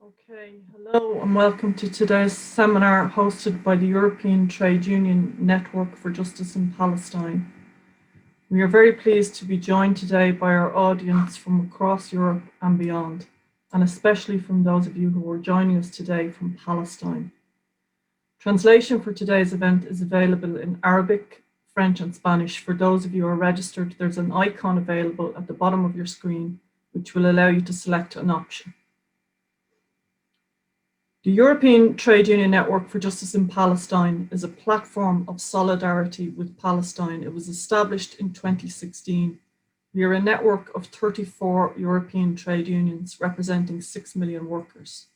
Okay, hello and welcome to today's seminar hosted by the European Trade Union Network for Justice in Palestine. We are very pleased to be joined today by our audience from across Europe and beyond, and especially from those of you who are joining us today from Palestine. Translation for today's event is available in Arabic, French and Spanish. For those of you who are registered, there's an icon available at the bottom of your screen, which will allow you to select an option. The European Trade Union Network for Justice in Palestine is a platform of solidarity with Palestine. It was established in 2016. We are a network of 34 European trade unions representing 6 million workers.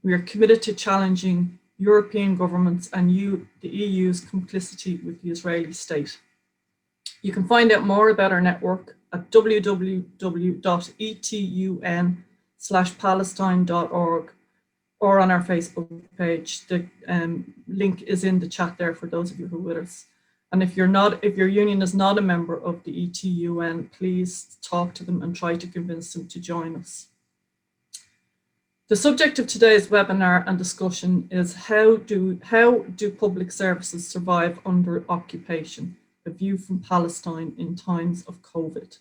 We are committed to challenging European governments and the EU's complicity with the Israeli state. You can find out more about our network at www.etun/palestine.org or on our Facebook page. The link is in the chat there for those of you who are with us. And if your union is not a member of the ETUN, please talk to them and try to convince them to join us. The subject of today's webinar and discussion is how do public services survive under occupation? A view from Palestine in times of COVID.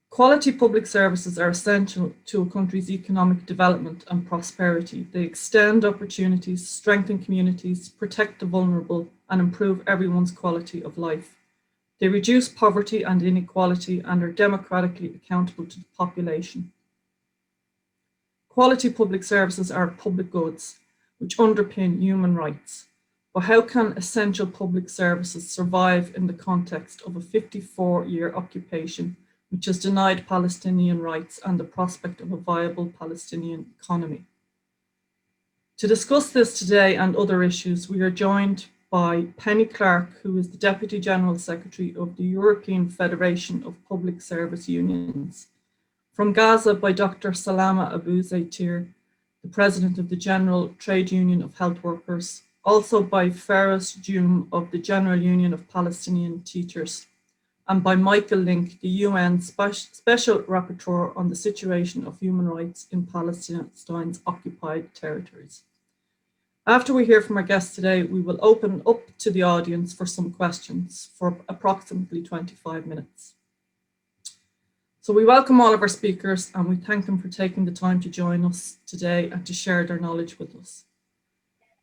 Quality public services are essential to a country's economic development and prosperity. They extend opportunities, strengthen communities, protect the vulnerable, and improve everyone's quality of life. They reduce poverty and inequality and are democratically accountable to the population. Quality public services are public goods which underpin human rights. But how can essential public services survive in the context of a 54-year occupation which has denied Palestinian rights and the prospect of a viable Palestinian economy? To discuss this today and other issues, we are joined by Penny Clarke, who is the Deputy General Secretary of the European Federation of Public Service Unions. From Gaza, by Dr. Salama Zaiter, the President of the General Trade Union of Health Workers, also by Feras Njoom of the General Union of Palestinian Teachers, and by Michael Lynk, the UN Special Rapporteur on the situation of human rights in Palestine's occupied territories. After we hear from our guests today, we will open up to the audience for some questions for approximately 25 minutes. So we welcome all of our speakers and we thank them for taking the time to join us today and to share their knowledge with us.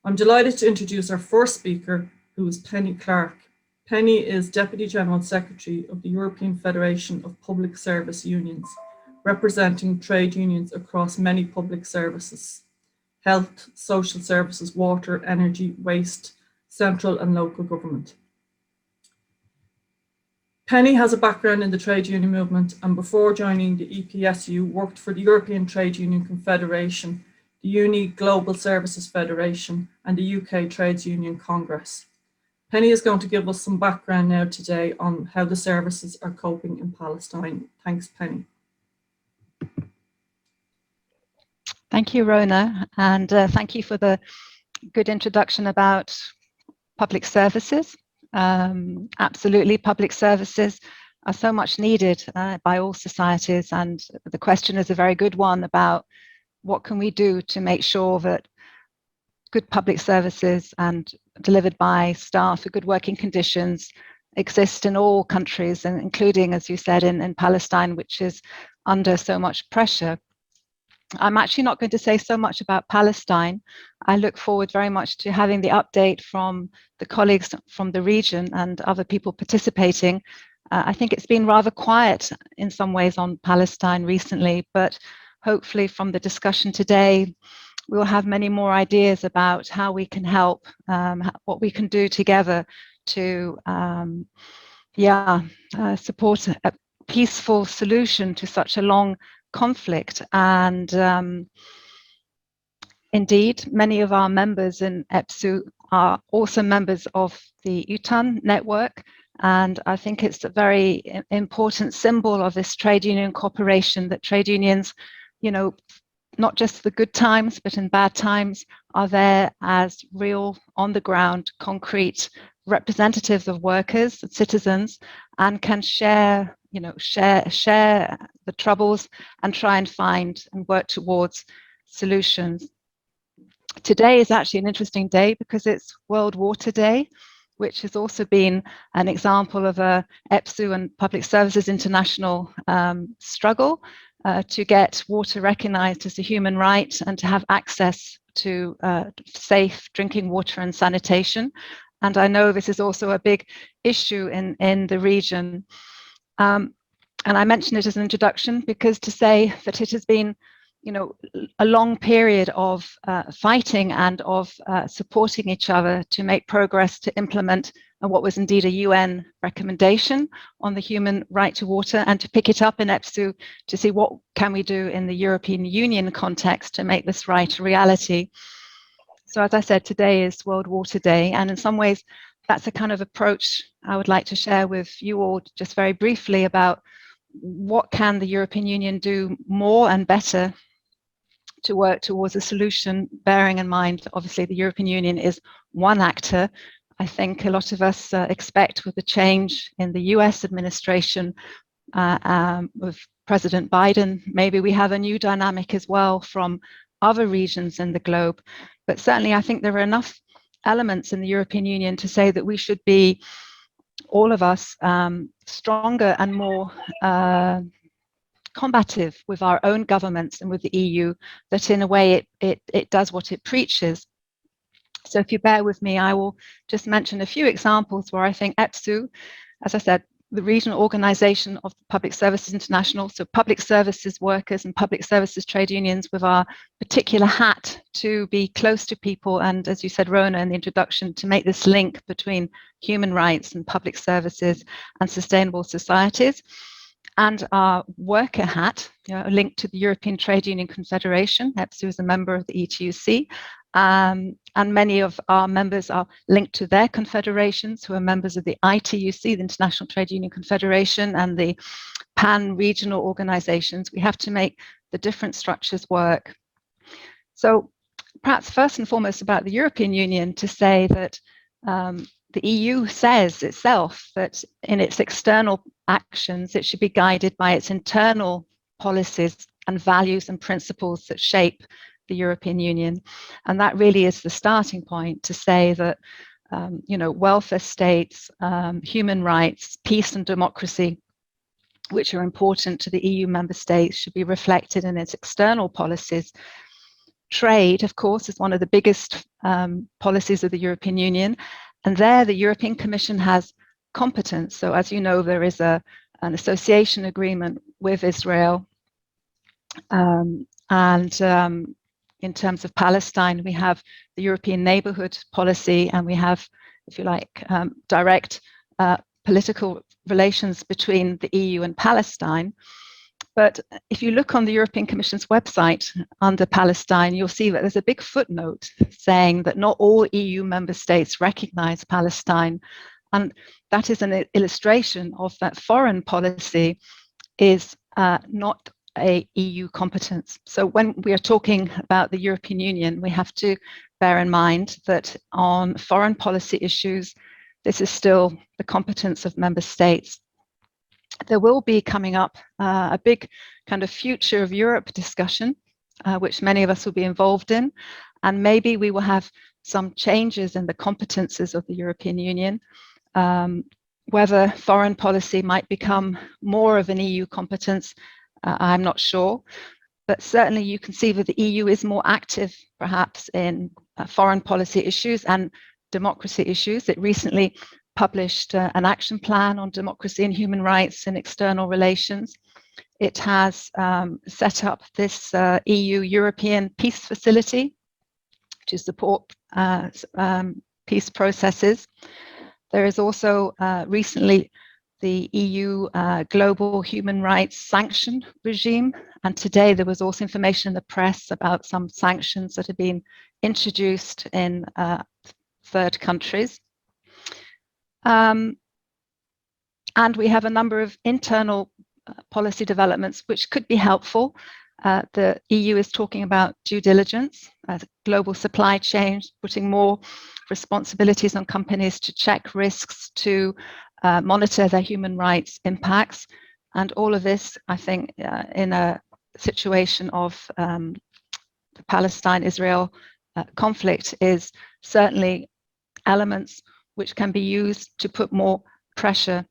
I'm delighted to introduce our first speaker, who is Penny Clarke. Penny is Deputy General Secretary of the European Federation of Public Service Unions, representing trade unions across many public services: health, social services, water, energy, waste, central and local government. Penny has a background in the trade union movement and before joining the EPSU worked for the European Trade Union Confederation, the Uni Global Services Federation and the UK Trades Union Congress. Penny is going to give us some background now today on how the services are coping in Palestine. Thanks, Penny. Thank you, Rhona, and thank you for the good introduction about public services. Absolutely, public services are so much needed by all societies, and the question is a very good one about what can we do to make sure that good public services and delivered by staff for good working conditions exist in all countries, and including, as you said, in Palestine, which is under so much pressure. I'm actually not going to say so much about Palestine. I look forward very much to having the update from the colleagues from the region and other people participating. I think it's been rather quiet in some ways on Palestine recently, but hopefully from the discussion today, we'll have many more ideas about how we can help, what we can do together to support a peaceful solution to such a long conflict. And indeed, many of our members in EPSU are also members of the ETUN network, and I think it's a very important symbol of this trade union cooperation that trade unions, you know, not just the good times, but in bad times, are there as real, on the ground, concrete representatives of workers and citizens, and can share the troubles and try and find and work towards solutions. Today is actually an interesting day because it's World Water Day, which has also been an example of a EPSU and Public Services International struggle to get water recognized as a human right and to have access to safe drinking water and sanitation. And I know this is also a big issue in the region. And I mention it as an introduction because to say that it has been, you know, a long period of fighting and of supporting each other to make progress to implement what was indeed a UN recommendation on the human right to water, and to pick it up in EPSU to see what can we do in the European Union context to make this right a reality. So as I said, today is World Water Day, and in some ways that's a kind of approach I would like to share with you all just very briefly about what can the European Union do more and better to work towards a solution, bearing in mind, obviously, the European Union is one actor. I think a lot of us expect with the change in the US administration with President Biden, maybe we have a new dynamic as well from other regions in the globe. But certainly, I think there are enough elements in the European Union to say that we should be, all of us, stronger and more combative with our own governments and with the EU, that in a way it does what it preaches. So if you bear with me, I will just mention a few examples where I think EPSU, as I said, the regional organization of Public Services International, so public services workers and public services trade unions with our particular hat to be close to people, and as you said, Rhona, in the introduction, to make this link between human rights and public services and sustainable societies. And our worker hat, you know, linked to the European Trade Union Confederation. EPSU is a member of the ETUC, and many of our members are linked to their confederations, who are members of the ITUC, the International Trade Union Confederation, and the pan-regional organizations. We have to make the different structures work. So perhaps first and foremost about the European Union, to say that the EU says itself that in its external actions, it should be guided by its internal policies and values and principles that shape the European Union. And that really is the starting point, to say that, you know, welfare states, human rights, peace and democracy, which are important to the EU member states, should be reflected in its external policies. Trade, of course, is one of the biggest policies of the European Union. And there the European Commission has competence. So as you know, there is an association agreement with Israel. In terms of Palestine, we have the European Neighbourhood Policy, and we have, if you like, direct political relations between the EU and Palestine. But if you look on the European Commission's website under Palestine, you'll see that there's a big footnote saying that not all EU member states recognize Palestine. And that is an illustration of that foreign policy is not a EU competence. So when we are talking about the European Union, we have to bear in mind that on foreign policy issues, this is still the competence of member states. There will be coming up a big kind of future of Europe discussion, which many of us will be involved in. And maybe we will have some changes in the competences of the European Union. Whether foreign policy might become more of an EU competence, I'm not sure. But certainly you can see that the EU is more active, perhaps, in foreign policy issues and democracy issues. It recently published an action plan on democracy and human rights in external relations. It has set up this EU-European peace facility to support peace processes. There is also recently the EU global human rights sanction regime. And today there was also information in the press about some sanctions that have been introduced in third countries. And we have a number of internal policy developments which could be helpful. The EU is talking about due diligence, global supply chains, putting more responsibilities on companies to check risks, to monitor their human rights impacts. And all of this, I think, in a situation of the Palestine-Israel conflict is certainly elements which can be used to put more pressure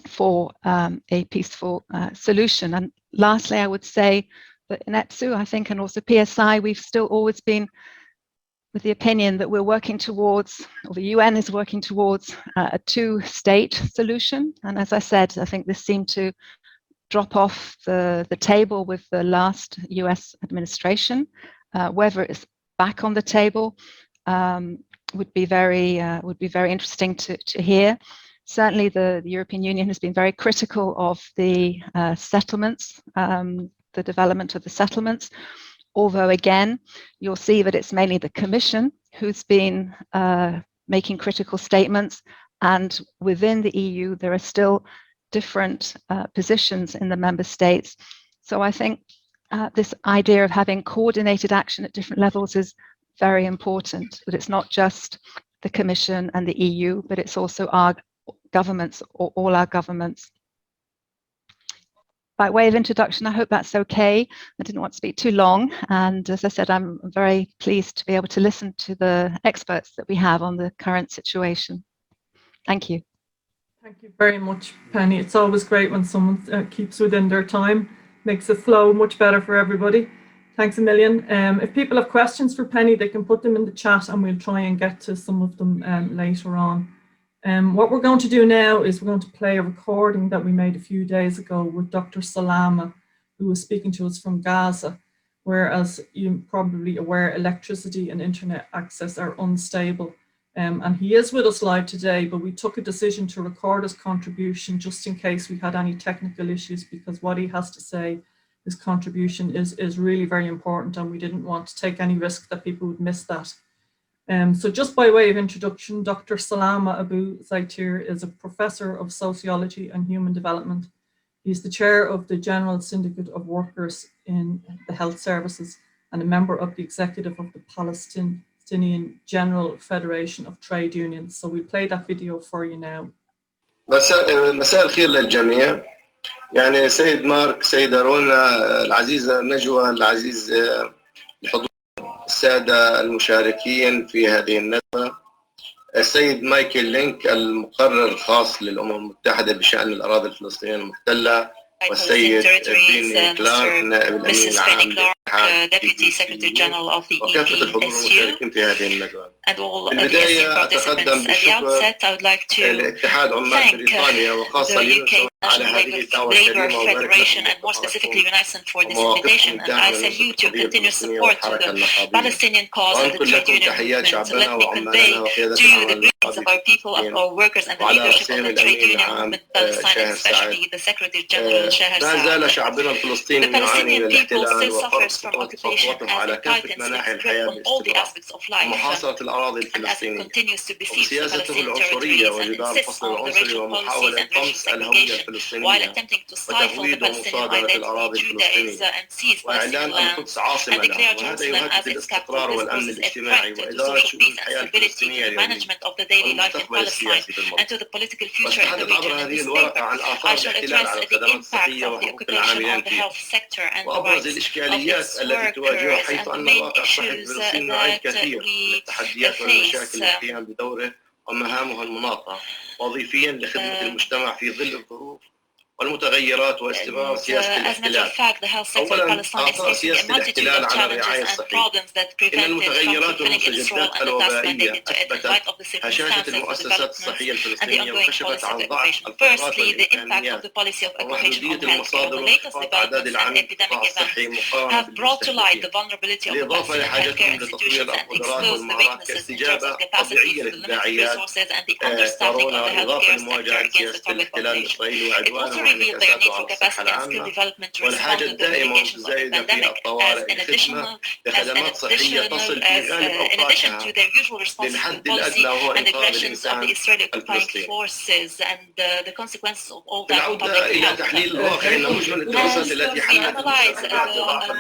for a peaceful solution. And lastly, I would say that in EPSU, I think, and also PSI, we've still always been with the opinion that we're working towards, or the UN is working towards, a two-state solution. And as I said, I think this seemed to drop off the table with the last US administration. Whether it's back on the table would be very interesting to hear. Certainly, the European Union has been very critical of the settlements, the development of the settlements. Although again, you'll see that it's mainly the Commission who's been making critical statements, and within the EU there are still different positions in the member states. So I think this idea of having coordinated action at different levels is very important, that it's not just the Commission and the EU, but it's also our governments, or all our governments. By way of introduction, I hope that's okay. I didn't want to speak too long. And as I said, I'm very pleased to be able to listen to the experts that we have on the current situation. Thank you. Thank you very much, Penny. It's always great when someone keeps within their time, makes it flow much better for everybody. Thanks a million. If people have questions for Penny, they can put them in the chat and we'll try and get to some of them later on. What we're going to do now is we're going to play a recording that we made a few days ago with Dr. Salama, who was speaking to us from Gaza, where, as you're probably aware, electricity and internet access are unstable. And he is with us live today, but we took a decision to record his contribution just in case we had any technical issues, because what he has to say, his contribution is really very important, and we didn't want to take any risk that people would miss that. So just by way of introduction, Dr. Salama Abu Zaiter is a professor of sociology and human development. He's the chair of the General Syndicate of Workers in the Health Services and a member of the executive of the Palestinian General Federation of Trade Unions. So we'll play that video for you now. مساء الخير للجميع. يعني سيد مارك، سيدة رونا العزيزة نجوى، العزيز الحضور، السادة المشاركين في هذه الندوة، السيد مايكل لينك المقرر الخاص للأمم المتحدة بشأن الأراضي الفلسطينية المحتلة، والسيد كلارك نائب الأمين العام Deputy Secretary General of the EPSU, and all the EPSU participants. At the outset, I would like to thank the UK National Labour Federation, and more specifically UNICEF, for this invitation, and I salute your continuous support to the Palestinian cause and the trade union movement. So let me convey to you the greetings of our people, of our workers, and the leadership of the trade union movement in Palestine, and especially the Secretary General Shaher The Palestinian people still suffers from occupation as it tightens its grip on all the aspects of life, and as it continues to besiege the Palestinian territories and insists on the racial policies and racial segregation, while attempting to stifle the Palestinian identity, Judaism, and seize Palestinian land, and declare Jerusalem as its capital. This poses a threat to social peace and stability, to the management of the daily life in Palestine, and to the political future in the region. In this paper, I shall address the impact of the occupation on the health sector and the rights of its workers, and the main issues that we face. ومهامها المناطة وظيفيا لخدمة المجتمع في ظل الظروف والمتغيرات واستمرار سياسة الاحتلال. أولاً آثار سياسة الاحتلال على الرعاية الصحية. إن المتغيرات والمستجدات الوبائية أثبتت هشاشة المؤسسات الصحية الفلسطينية وكشفت عن ضعف القدرات والإمكانيات ومحدودية المصادر وانخفاض أعداد العاملين في القطاع الصحي مقارنة بالمستهدفين. بالإضافة لحاجتهم لتطوير القدرات والمهارات كاستجابة طبيعية للتداعيات كورونا، بالإضافة لمواجهة سياسة الاحتلال الإسرائيلي وعدوانه revealed their need for capacity and skill development to respond to the implications of the pandemic in addition to their usual response to policy and aggressions of the Israeli occupying forces and the consequences of all that on public health. As we analyze the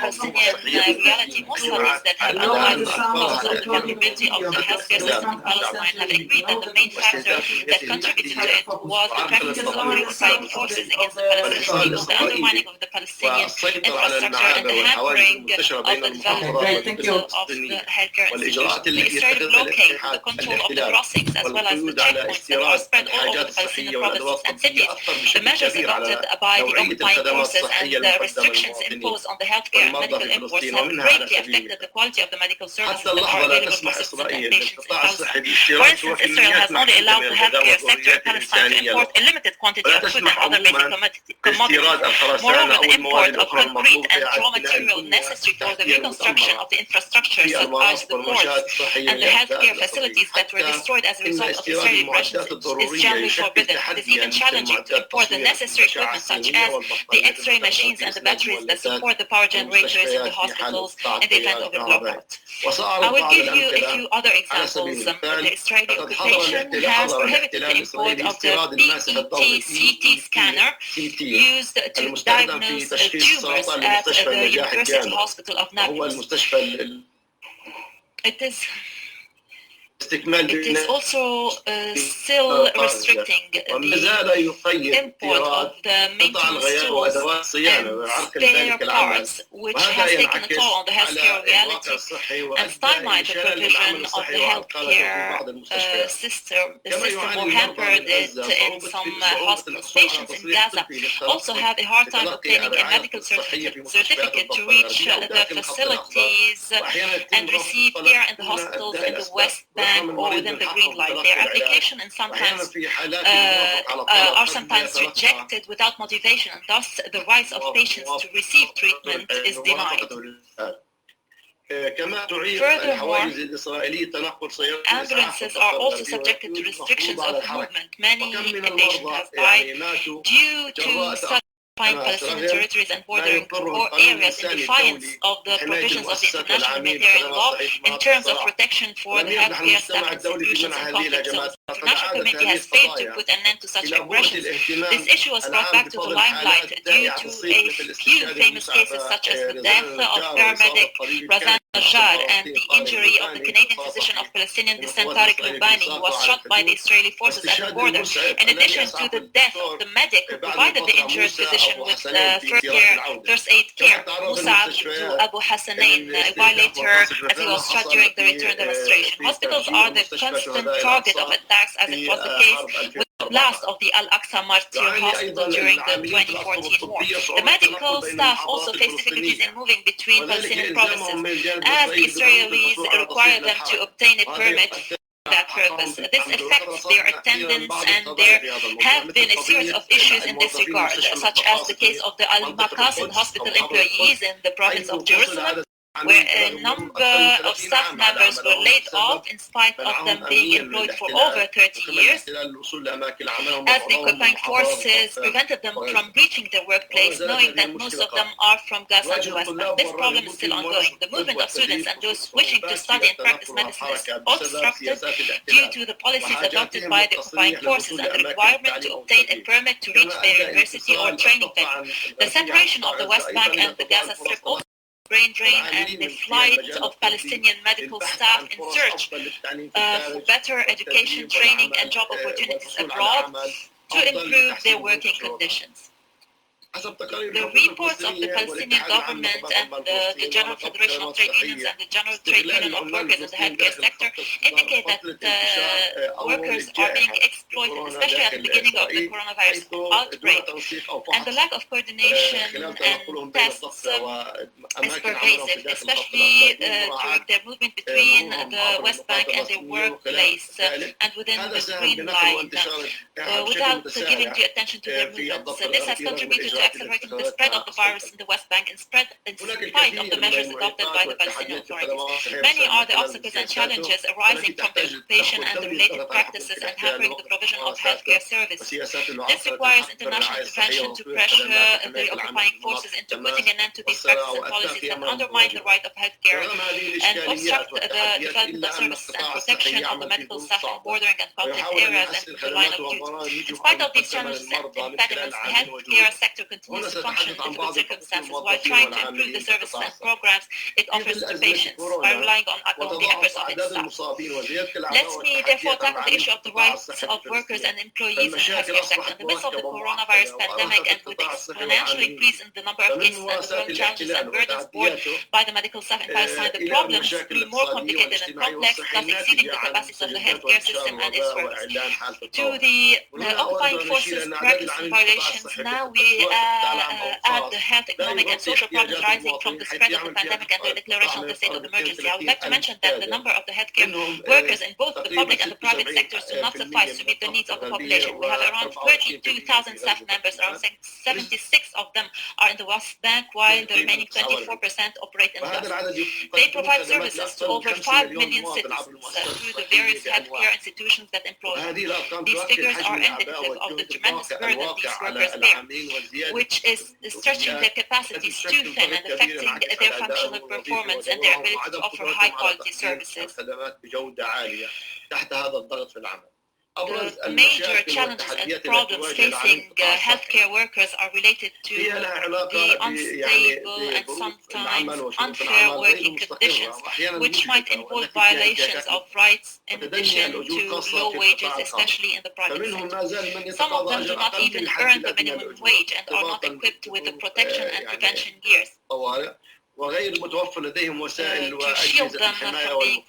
Palestinian reality, most studies that have analyzed the causes of the vulnerability of the healthcare system in Palestine have agreed that the main factor that contributed to it was the practices of the occupying forces against the Palestinian people, the undermining of the Palestinian infrastructure, and the hampering of the development of the healthcare institutions. The Israeli blockade, the control of the crossings, as well as the checkpoints that are spread all over the Palestinian provinces and cities, the measures adopted by the occupying forces and the restrictions imposed on the healthcare and medical imports have greatly affected the quality of the medical services that are available for citizens and patients in Palestine. For instance, Israel has only allowed the healthcare sector in Palestine to import a limited quantity of food and other basic commodities. Moreover, the import of concrete and raw material necessary for the reconstruction of the infrastructure, such as the ports and the healthcare facilities that were destroyed as a result of Israeli aggression, is generally forbidden. It is even challenging to import the necessary equipment, such as the X-ray machines and the batteries that support the power generators in the hospitals in the event of a blackout. I will give you a few other examples. The Israeli occupation has prohibited the import of the PET-CT scanner used to diagnose tumors at the University Hospital of Nablus. It is also still restricting the import of the maintenance tools and spare parts, which has taken a toll on the healthcare reality and stymied the provision of the healthcare system. The system will hamper it in some hospitals. Patients in Gaza also have a hard time obtaining a medical certificate to reach the facilities and receive care in the hospitals in the West Bank or within the green light. Their application and are sometimes rejected without motivation, and thus the rights of patients to receive treatment is denied. Furthermore, ambulances are also subjected to restrictions of movement. Many patients have died due to such Palestinian territories and bordering areas in defiance of the provisions of the international humanitarian law in terms of protection for the healthcare staff institutions in conflict zones. The international community has failed to put an end to such aggressions. This issue was brought back to the limelight due to a few famous cases such as the death of paramedic Razan Najjar and the injury of the Canadian physician of Palestinian descent Tariq Lubani, who was shot by the Israeli forces at the border, in addition to the death of the medic who provided the injured physician with first aid care, Musa Abu Hassanain, a violator as he was shot during the return demonstration. Hospitals are the constant target of attacks, as it was the case with the blast of the Al-Aqsa Martyr Hospital during the 2014 war. The medical staff also face difficulties in moving between Palestinian provinces, as the Israelis require them to obtain a permit that purpose. This affects their attendance, and there have been a series of issues in this regard, such as the case of the Al-Maqasid hospital employees in the province of Jerusalem, where a number of staff members were laid off in spite of them being employed for over 30 years, as the occupying forces prevented them from reaching their workplace, knowing that most of them are from Gaza and the West Bank. This problem is still ongoing. The movement of students and those wishing to study and practice medicine is obstructed due to the policies adopted by the occupying forces and the requirement to obtain a permit to reach their university or training venue. The separation of the West Bank and the Gaza Strip also brain drain and the flight of Palestinian medical staff in search for better education, training and job opportunities abroad to improve their working conditions. The reports of the Palestinian government and the General Federation of Trade Unions and the General Trade Union of Workers in the healthcare sector indicate that workers are being exploited, especially at the beginning of the coronavirus outbreak. And the lack of coordination and tests is pervasive, especially during their movement between the West Bank and their workplace and within the Green Line, without giving due attention to their movements. This has contributed to accelerating the spread of the virus in the West Bank in spite of the measures adopted by the Palestinian authorities. Many are the obstacles and challenges arising from the occupation and the related practices and hampering the provision of healthcare services. This requires international intervention to pressure the occupying forces into putting an end to these practices and policies that undermine the right of healthcare and obstruct the development of services and protection of the medical staff in bordering and conflict areas and the line of duty. In spite of these challenges and impediments, the healthcare sector continues to function in difficult circumstances while trying to improve the services and programs it offers to patients by relying on the efforts of its staff. Let me therefore tackle the issue of the rights of workers and employees in the healthcare sector. In the midst of the coronavirus pandemic and with the exponential increase in the number of cases and the growing challenges and burdens borne by the medical staff in Palestine, the problems grew more complicated and complex, thus exceeding the capacities of the healthcare system and its workers. To the occupying forces' practice and violations, now we add the health, economic, and social problems arising from the spread of the pandemic and the declaration of the state of emergency. I would like to mention that the number of the healthcare workers in both the public and the private sectors do not suffice to meet the needs of the population. We have around 32,000 staff members, around 76 of them are in the West Bank, while the remaining 24% operate in Gaza. They provide services to over 5 million citizens through the various healthcare institutions that employ them. These figures are indicative of the tremendous burden these workers bear, which is stretching their capacities too thin and affecting their functional performance and their ability to offer high-quality services. The major challenges and problems facing healthcare workers are related to the unstable and sometimes unfair working conditions, which might involve violations of rights in addition to low wages, especially in the private sector. Some of them do not even earn the minimum wage and are not equipped with the protection and prevention gears. وغير متوفر لديهم وسائل to shield them from being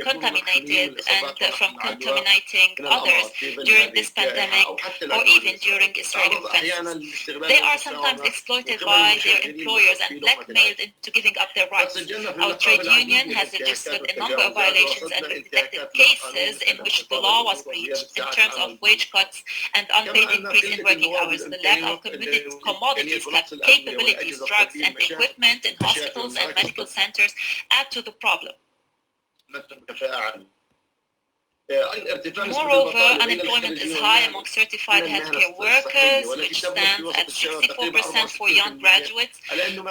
contaminated and from contaminating others during this pandemic or even during Israeli offenses. They are sometimes exploited by their employers and blackmailed into giving up their rights. Our trade union has registered a number of violations and detected cases in which the law was breached in terms of wage cuts and unpaid increase in working hours. The lack of commodities, capabilities, drugs and equipment in hospitals and medical centers add to the problem. Moreover, unemployment is high among certified healthcare workers, which stands at 64% for young graduates,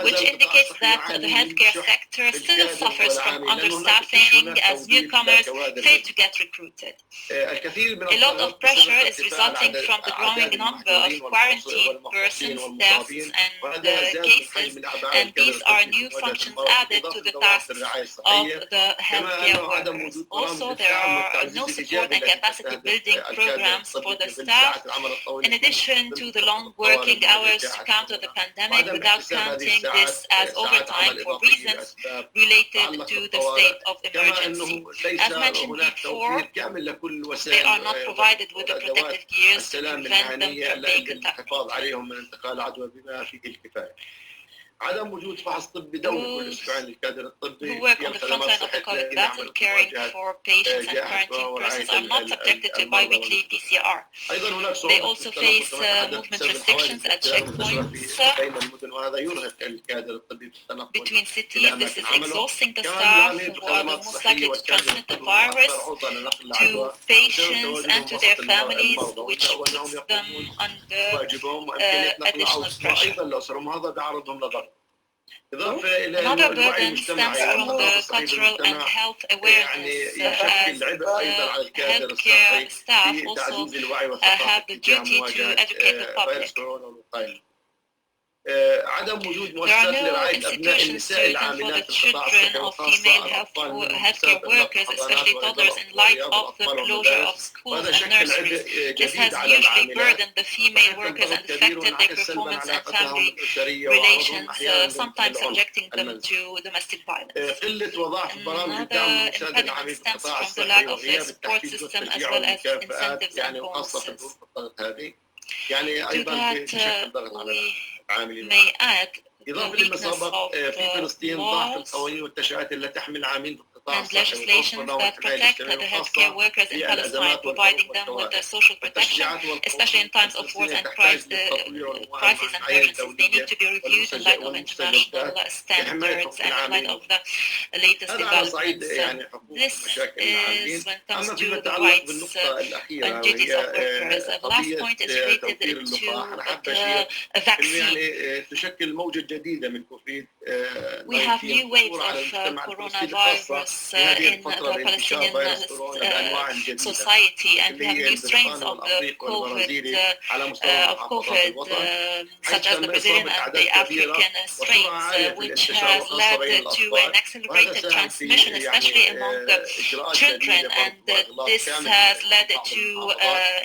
which indicates that the healthcare sector still suffers from understaffing as newcomers fail to get recruited. A lot of pressure is resulting from the growing number of quarantined persons, deaths, and cases, and these are new functions added to the tasks of the healthcare workers. Also, there are no support and capacity building programs for the staff, in addition to the long working hours to counter the pandemic, without counting this as overtime for reasons related to the state of emergency. As mentioned before, they are not provided with the protective gears to prevent them from being contaminated. عدم وجود فحص طبي دوري كل اسبوعين للكادر الطبي. Who work on the front line of the COVID battle, caring for patients and quarantined persons, are not subjected to bi-weekly PCR. They also face movement restrictions at checkpoints between cities. This is exhausting the staff, who are the most likely to transmit the virus to patients and to their families, which puts them under additional pressure. Another burden stems from the cultural and health awareness, as healthcare staff also have the duty to educate the public. There are no institutions to account for the children of female healthcare workers, especially toddlers, in light of the closure of schools and nurseries. This has hugely burdened the female workers and affected their performance and family relations, sometimes subjecting them to domestic violence. Another impediment stems from the lack of a support system as well as incentives and bonuses. To that, we may add the weakness of the laws and legislations that protect the healthcare workers in Palestine, providing them with social protection, especially in times of wars and crises and emergencies. They need to be reviewed in light of international standards and in light of the latest developments. This is when it comes to the rights and duties of workers. The last point is related to the vaccine. We have new waves of coronavirus virus in the Palestinian society, and we have new strains of COVID, such as the Brazilian and the African strains, which has led to an accelerated transmission, especially among children, and this has led to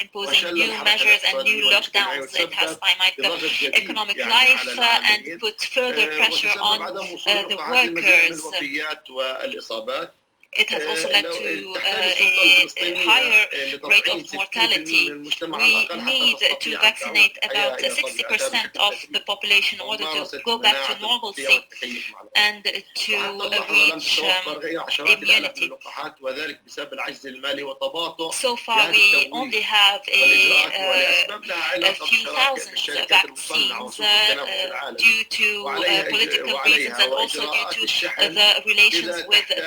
imposing new measures and new lockdowns. It has stymied the economic life and put further pressure on the workers. It has also led to a higher rate of mortality. We need to vaccinate about 60% of the population in order to go back to normalcy and to reach immunity. So far, we only have a few thousand vaccines due to political reasons, and also due to the relations with the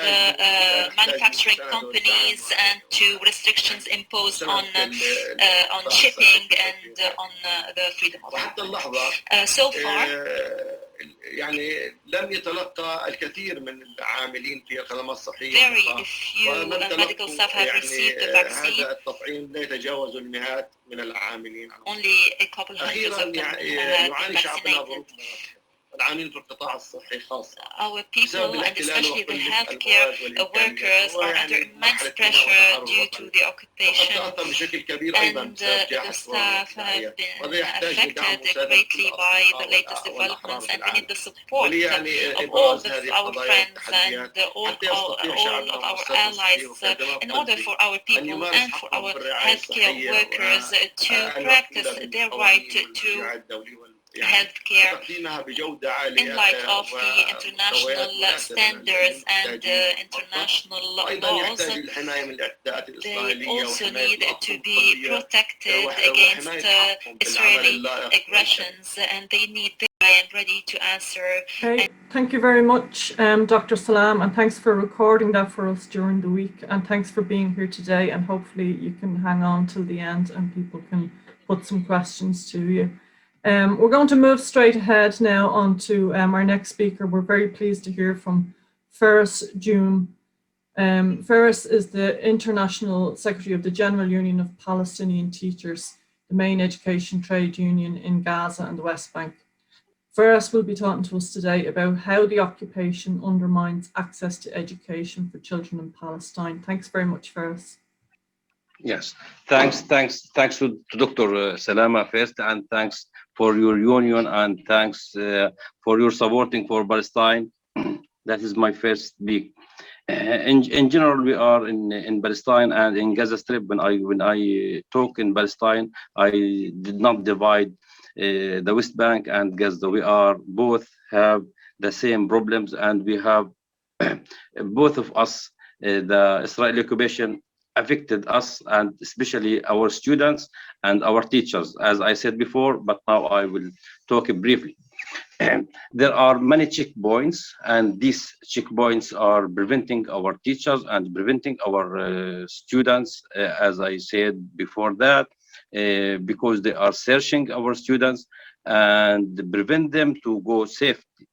manufacturing companies and to restrictions imposed on shipping and on the freedom of movement. So far, يعني لم يتلقى الكثير من العاملين في الخدمات الصحية very few medical staff have received the vaccine. هذا التطعيم لا يتجاوز المئات من العاملين. Only a couple hundreds of them يعاني شعبنا ظروف العاملين في القطاع الصحي خاصة. Our people, and especially the healthcare workers, are under immense pressure due to the occupation, and the staff have been affected greatly by the latest developments, and we need the support of all our friends and all of our allies in order for our people and for our healthcare workers to practice their right to healthcare in light of the international standards and international laws. They also need to be protected against Israeli aggressions, and they need. I am ready to answer. Okay, thank you very much, Dr. Salam, and thanks for recording that for us during the week, and thanks for being here today, and hopefully you can hang on till the end and people can put some questions to you. We're going to move straight ahead now on to our next speaker. We're very pleased to hear from Feras Njoom. Feras is the International Secretary of the General Union of Palestinian Teachers, the main education trade union in Gaza and the West Bank. Feras will be talking to us today about how the occupation undermines access to education for children in Palestine. Thanks very much, Feras. Yes, thanks to Dr. Salama first, and thanks for your union, and thanks for your supporting for Palestine. That is my first speak. In general, we are in Palestine and in Gaza Strip. When I talk in Palestine, I did not divide the West Bank and Gaza. We are both have the same problems, and we have both of us. The Israeli occupation affected us, and especially our students and our teachers, as I said before, but now I will talk briefly. There are many checkpoints, and these checkpoints are preventing our teachers and preventing our students, as I said before that, because they are searching our students and prevent them to go safely.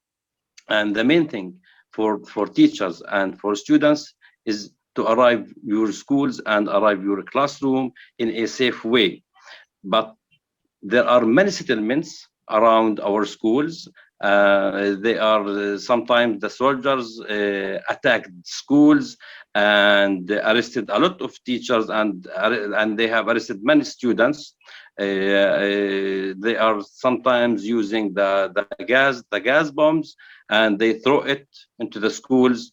And the main thing for teachers and for students is to arrive your schools and arrive your classroom in a safe way. But there are many settlements around our schools. They are sometimes the soldiers attacked schools and arrested a lot of teachers, and they have arrested many students. They are sometimes using the gas bombs, and they throw it into the schools.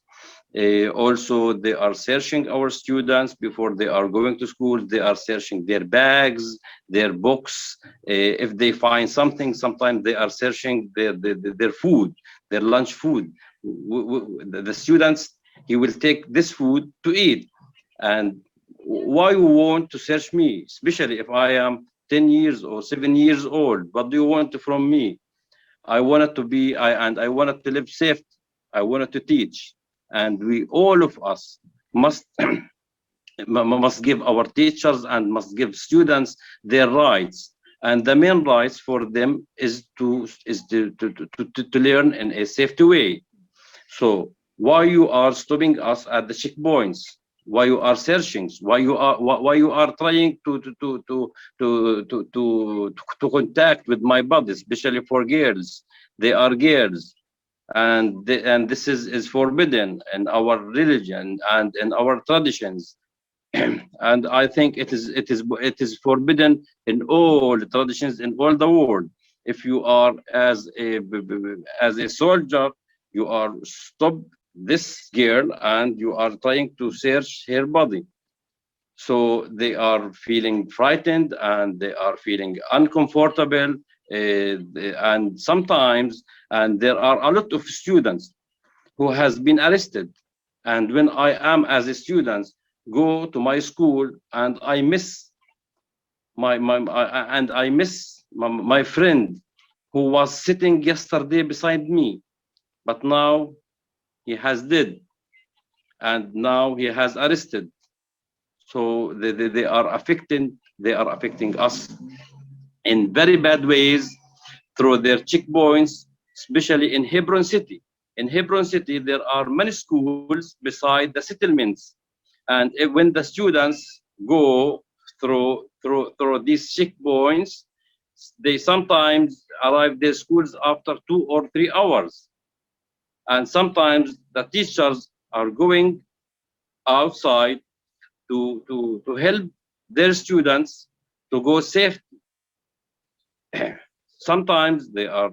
Also, they are searching our students before they are going to school. They are searching their bags, their books. If they find something, sometimes they are searching their food, their lunch food. The students, he will take this food to eat. And why you want to search me, especially if I am 10 years or 7 years old? What do you want from me? I wanted to be, I wanted to live safe. I wanted to teach. And we, all of us, must give our teachers and must give students their rights. And the main rights for them is to learn in a safety way. So Why you are stopping us at the checkpoints? Why you are searching? Why you are trying to contact with my body, especially for girls? They are girls, and this is forbidden in our religion and in our traditions. And I think it is forbidden in all traditions in all the world. If you are as a soldier, you are stop this girl and you are trying to search her body. So they are feeling frightened and they are feeling uncomfortable, and sometimes, and there are a lot of students who has been arrested. And when I am as a student go to my school and I miss my friend who was sitting yesterday beside me, but now he has dead and now he has arrested. So they are affecting us in very bad ways through their checkpoints, especially in Hebron City. In Hebron City, there are many schools beside the settlements. And when the students go through these checkpoints, they sometimes arrive their schools after 2 or 3 hours. And sometimes the teachers are going outside to help their students to go safe. Sometimes they are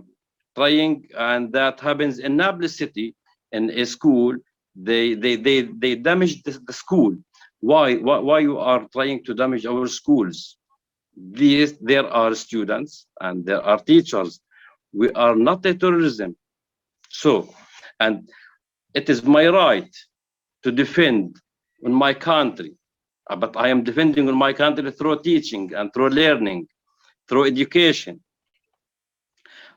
trying, and that happens in Nablus City in a school. They damage the school. Why you are trying to damage our schools? There are students and there are teachers. We are not a terrorism. So, and it is my right to defend on my country, but I am defending on my country through teaching and through learning, through education.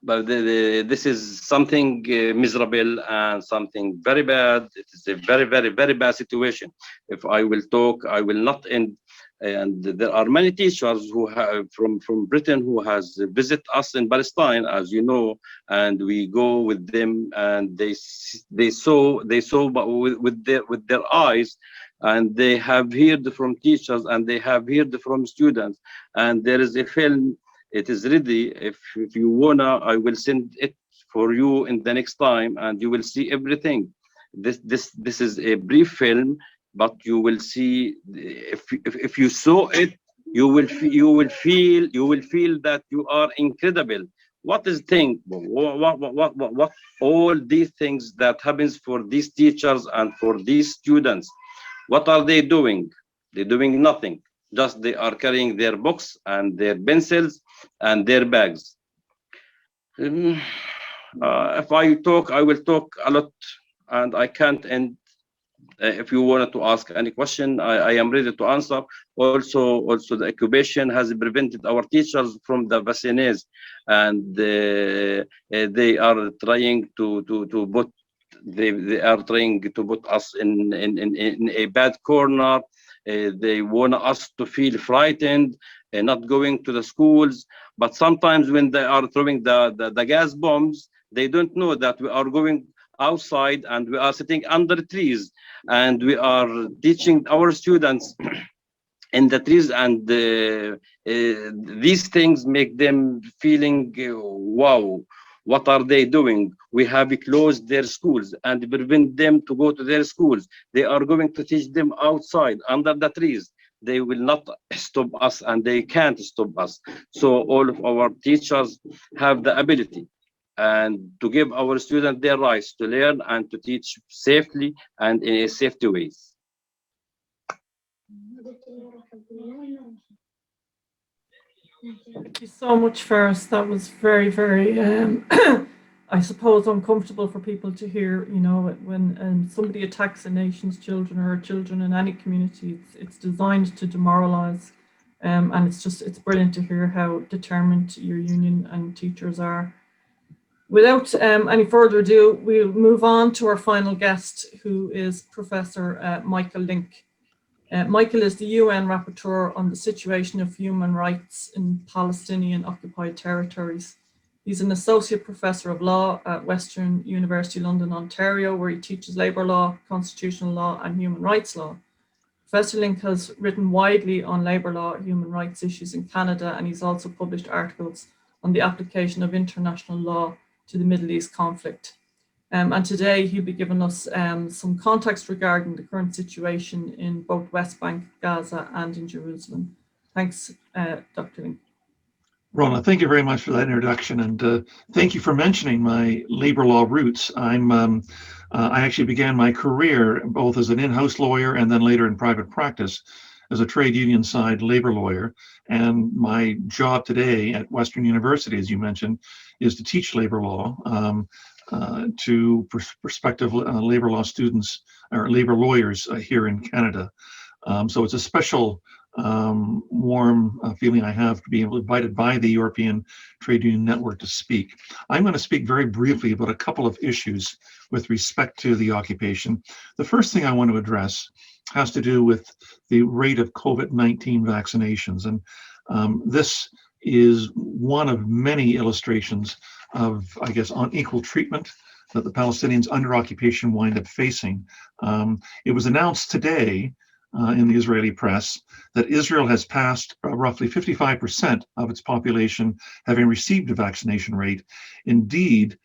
But this is something miserable and something very bad. It is a very bad situation. If I will talk, I will not end. And there are many teachers who have from Britain who has visit us in Palestine, as you know, and we go with them, and they saw with their eyes, and they have heard from teachers and they have heard from students, and there is a film. It is ready. If you wanna, I will send it for you in the next time, and you will see everything. This is a brief film, but you will see. If you saw it, you will feel that you are incredible. What is thing? What all these things that happens for these teachers and for these students? What are they doing? They're doing nothing. Just they are carrying their books and their pencils and their bags. If I talk, I will talk a lot, and I can't end. If you wanted to ask any question, I am ready to answer. Also, the occupation has prevented our teachers from the vaccines, and they are trying to put they are trying to put us in a bad corner. They want us to feel frightened, not going to the schools. But sometimes when they are throwing the gas bombs, they don't know that we are going outside and we are sitting under trees and we are teaching our students in the trees, and these things make them feeling, wow, what are they doing? We have closed their schools and prevent them to go to their schools. They are going to teach them outside under the trees. They will not stop us, and they can't stop us. So all of our teachers have the ability and to give our students their rights to learn and to teach safely and in a safety ways. Thank you so much, Feras. That was very, I suppose, uncomfortable for people to hear. You know, when somebody attacks a nation's children or children in any community, it's designed to demoralize. And it's brilliant to hear how determined your union and teachers are. Without any further ado, we'll move on to our final guest, who is Professor Michael Lynk. Michael is the UN Rapporteur on the situation of human rights in Palestinian occupied territories. He's an associate professor of law at Western University London, Ontario, where he teaches labour law, constitutional law, and human rights law. Professor Lynk has written widely on labour law and human rights issues in Canada, and he's also published articles on the application of international law to the Middle East conflict. And today he'll be giving us some context regarding the current situation in both West Bank, Gaza, and in Jerusalem. Thanks, Dr. Lynk. Rhona, thank you very much for that introduction, and thank you for mentioning my labor law roots. I actually began my career both as an in-house lawyer and then later in private practice as a trade union side labor lawyer. And my job today at Western University, as you mentioned, is to teach labor law to prospective labor law students or labor lawyers here in Canada. So it's a special warm feeling I have to be invited by the European Trade Union Network to speak. I'm going to speak very briefly about a couple of issues with respect to the occupation. The first thing I want to address has to do with the rate of COVID-19 vaccinations. And this is one of many illustrations of, I guess, unequal treatment that the Palestinians under occupation wind up facing. It was announced today in the Israeli press that Israel has passed roughly 55% of its population having received a vaccination rate. Indeed,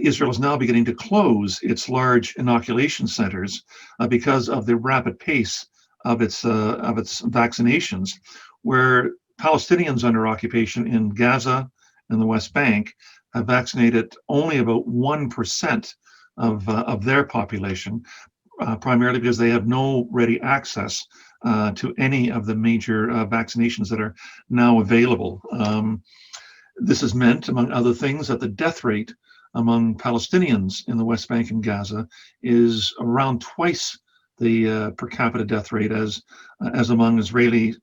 Israel is now beginning to close its large inoculation centers because of the rapid pace of its vaccinations, where Palestinians under occupation in Gaza and the West Bank have vaccinated only about 1% of their population. Primarily because they have no ready access to any of the major vaccinations that are now available. This has meant, among other things, that the death rate among Palestinians in the West Bank and Gaza is around twice the per capita death rate as among Israelis.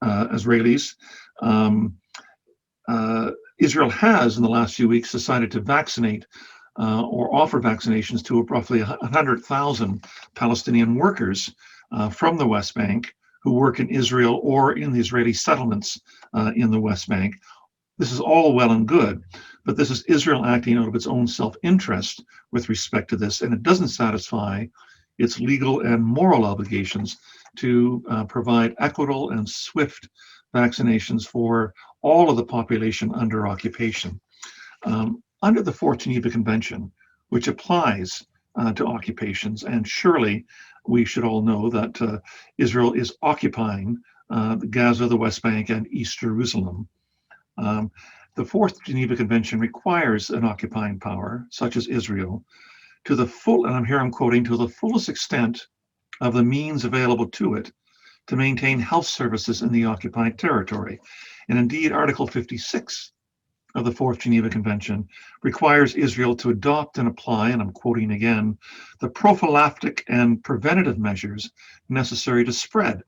Israel has, in the last few weeks, decided to vaccinate or offer vaccinations to roughly 100,000 Palestinian workers from the West Bank who work in Israel or in the Israeli settlements in the West Bank. This is all well and good, but this is Israel acting out of its own self-interest with respect to this, and it doesn't satisfy its legal and moral obligations to provide equitable and swift vaccinations for all of the population under occupation. Under the Fourth Geneva Convention, which applies to occupations, and surely we should all know that Israel is occupying Gaza, the West Bank, and East Jerusalem. The Fourth Geneva Convention requires an occupying power, such as Israel, to the full, and I'm quoting, to the fullest extent of the means available to it to maintain health services in the occupied territory. And indeed, Article 56 of the Fourth Geneva Convention requires Israel to adopt and apply, and I'm quoting again, the prophylactic and preventative measures necessary to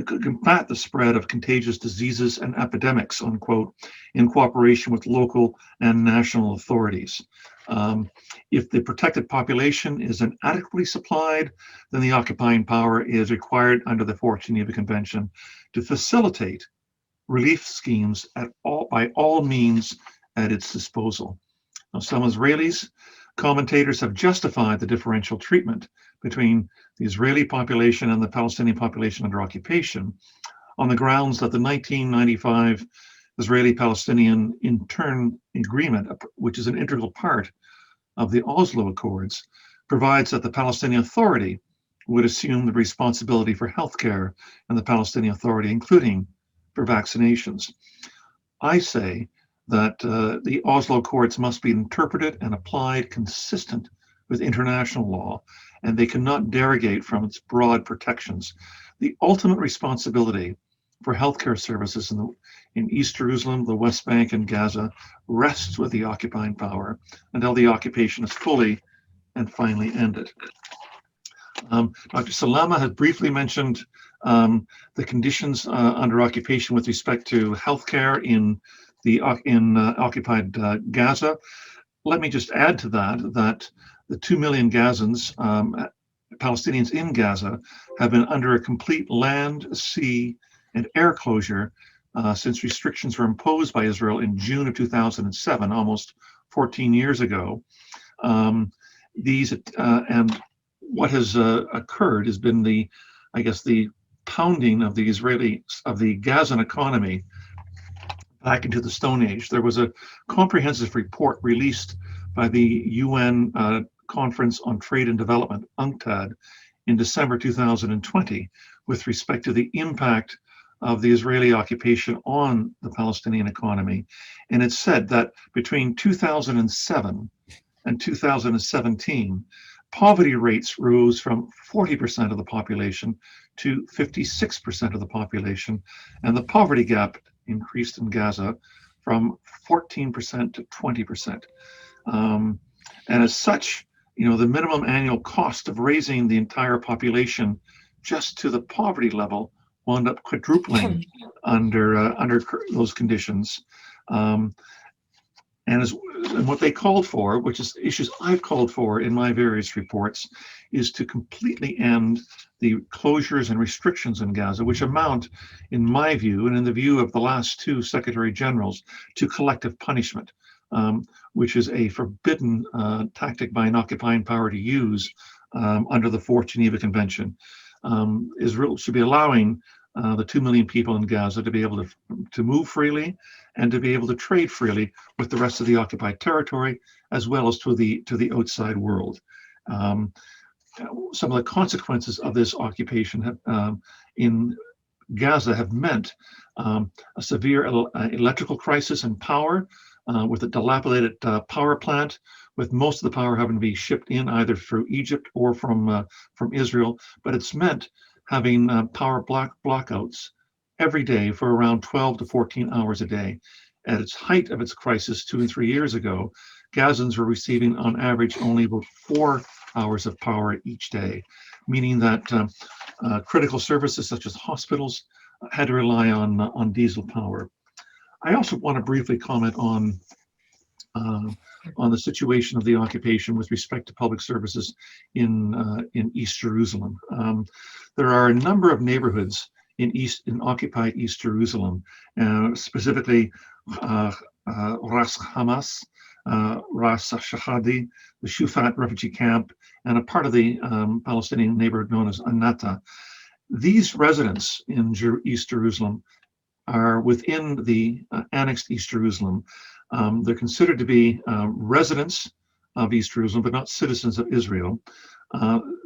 combat the spread of contagious diseases and epidemics, unquote, in cooperation with local and national authorities. If the protected population is inadequately supplied, then the occupying power is required under the Fourth Geneva Convention to facilitate relief schemes by all means at its disposal. Now, some Israelis commentators have justified the differential treatment between the Israeli population and the Palestinian population under occupation on the grounds that the 1995 Israeli-Palestinian ETUN agreement, which is an integral part of the Oslo Accords, provides that the Palestinian Authority would assume the responsibility for healthcare in the Palestinian Authority, including for vaccinations. I say that the Oslo Accords must be interpreted and applied consistent with international law, and they cannot derogate from its broad protections. The ultimate responsibility for healthcare services in East Jerusalem, the West Bank, and Gaza rests with the occupying power until the occupation is fully and finally ended. Dr. Salama has briefly mentioned the conditions under occupation with respect to healthcare in occupied Gaza. Let me just add to that the 2 million Gazans, Palestinians in Gaza, have been under a complete land, sea, and air closure since restrictions were imposed by Israel in June of 2007, almost 14 years ago. And what has occurred has been the pounding of the Gazan economy back into the Stone Age. There was a comprehensive report released by the UN Conference on Trade and Development, UNCTAD, in December 2020, with respect to the impact of the Israeli occupation on the Palestinian economy. And it said that between 2007 and 2017, poverty rates rose from 40% of the population to 56% of the population, and the poverty gap increased in Gaza from 14% to 20%. And as such, the minimum annual cost of raising the entire population just to the poverty level wound up quadrupling under those conditions. And what they called for, which is issues I've called for in my various reports, is to completely end the closures and restrictions in Gaza, which amount, in my view, and in the view of the last two Secretary Generals, to collective punishment, which is a forbidden tactic by an occupying power to use under the Fourth Geneva Convention. Israel should be allowing the 2 million people in Gaza to be able to move freely and to be able to trade freely with the rest of the occupied territory, as well as to the outside world. Some of the consequences of this occupation in Gaza have meant a severe electrical crisis in power, with a dilapidated power plant, with most of the power having to be shipped in either through Egypt or from Israel. But it's meant having power blackouts every day for around 12 to 14 hours a day. At its height of its crisis 2 and 3 years ago, Gazans were receiving on average only about 4 hours of power each day, meaning that critical services such as hospitals had to rely on diesel power. I also want to briefly comment on the situation of the occupation with respect to public services in East Jerusalem. There are a number of neighborhoods in occupied East Jerusalem, specifically Ras Hamas, Ras Shahadi, the Shufat refugee camp, and a part of the Palestinian neighborhood known as Anata. These residents in East Jerusalem are within the annexed East Jerusalem. They're considered to be residents of East Jerusalem, but not citizens of Israel.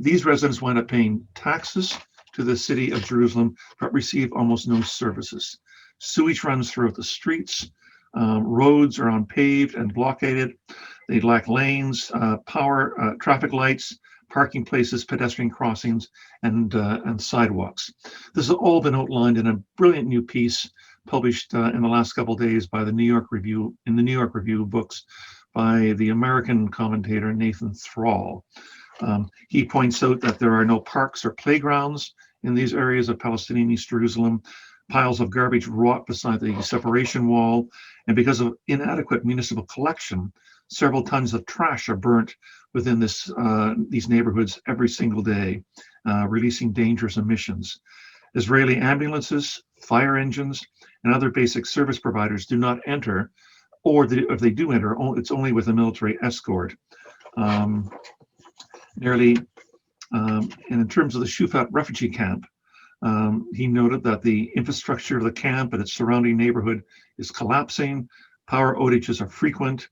These residents wind up paying taxes to the city of Jerusalem, but receive almost no services. Sewage runs throughout the streets. Roads are unpaved and blockaded. They lack lanes, power, traffic lights, parking places, pedestrian crossings, and sidewalks. This has all been outlined in a brilliant new piece published in the last couple of days by the New York Review books by the American commentator Nathan Thrall. He points out that there are no parks or playgrounds in these areas of Palestinian East Jerusalem. Piles of garbage rot beside the separation wall, and because of inadequate municipal collection, several tons of trash are burnt within these neighborhoods every single day, releasing dangerous emissions. Israeli ambulances, fire engines, and other basic service providers do not enter, or if they do enter, it's only with a military escort. And in terms of the Shufat refugee camp, he noted that the infrastructure of the camp and its surrounding neighborhood is collapsing. Power outages are frequent.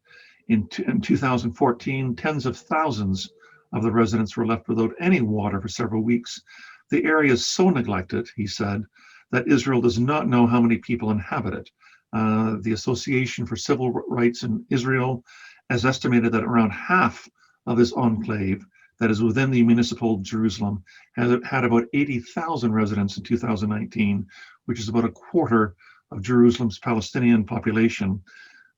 In 2014, tens of thousands of the residents were left without any water for several weeks. The area is so neglected, he said, that Israel does not know how many people inhabit it. The Association for Civil Rights in Israel has estimated that around half of this enclave that is within the municipal Jerusalem had about 80,000 residents in 2019, which is about a quarter of Jerusalem's Palestinian population.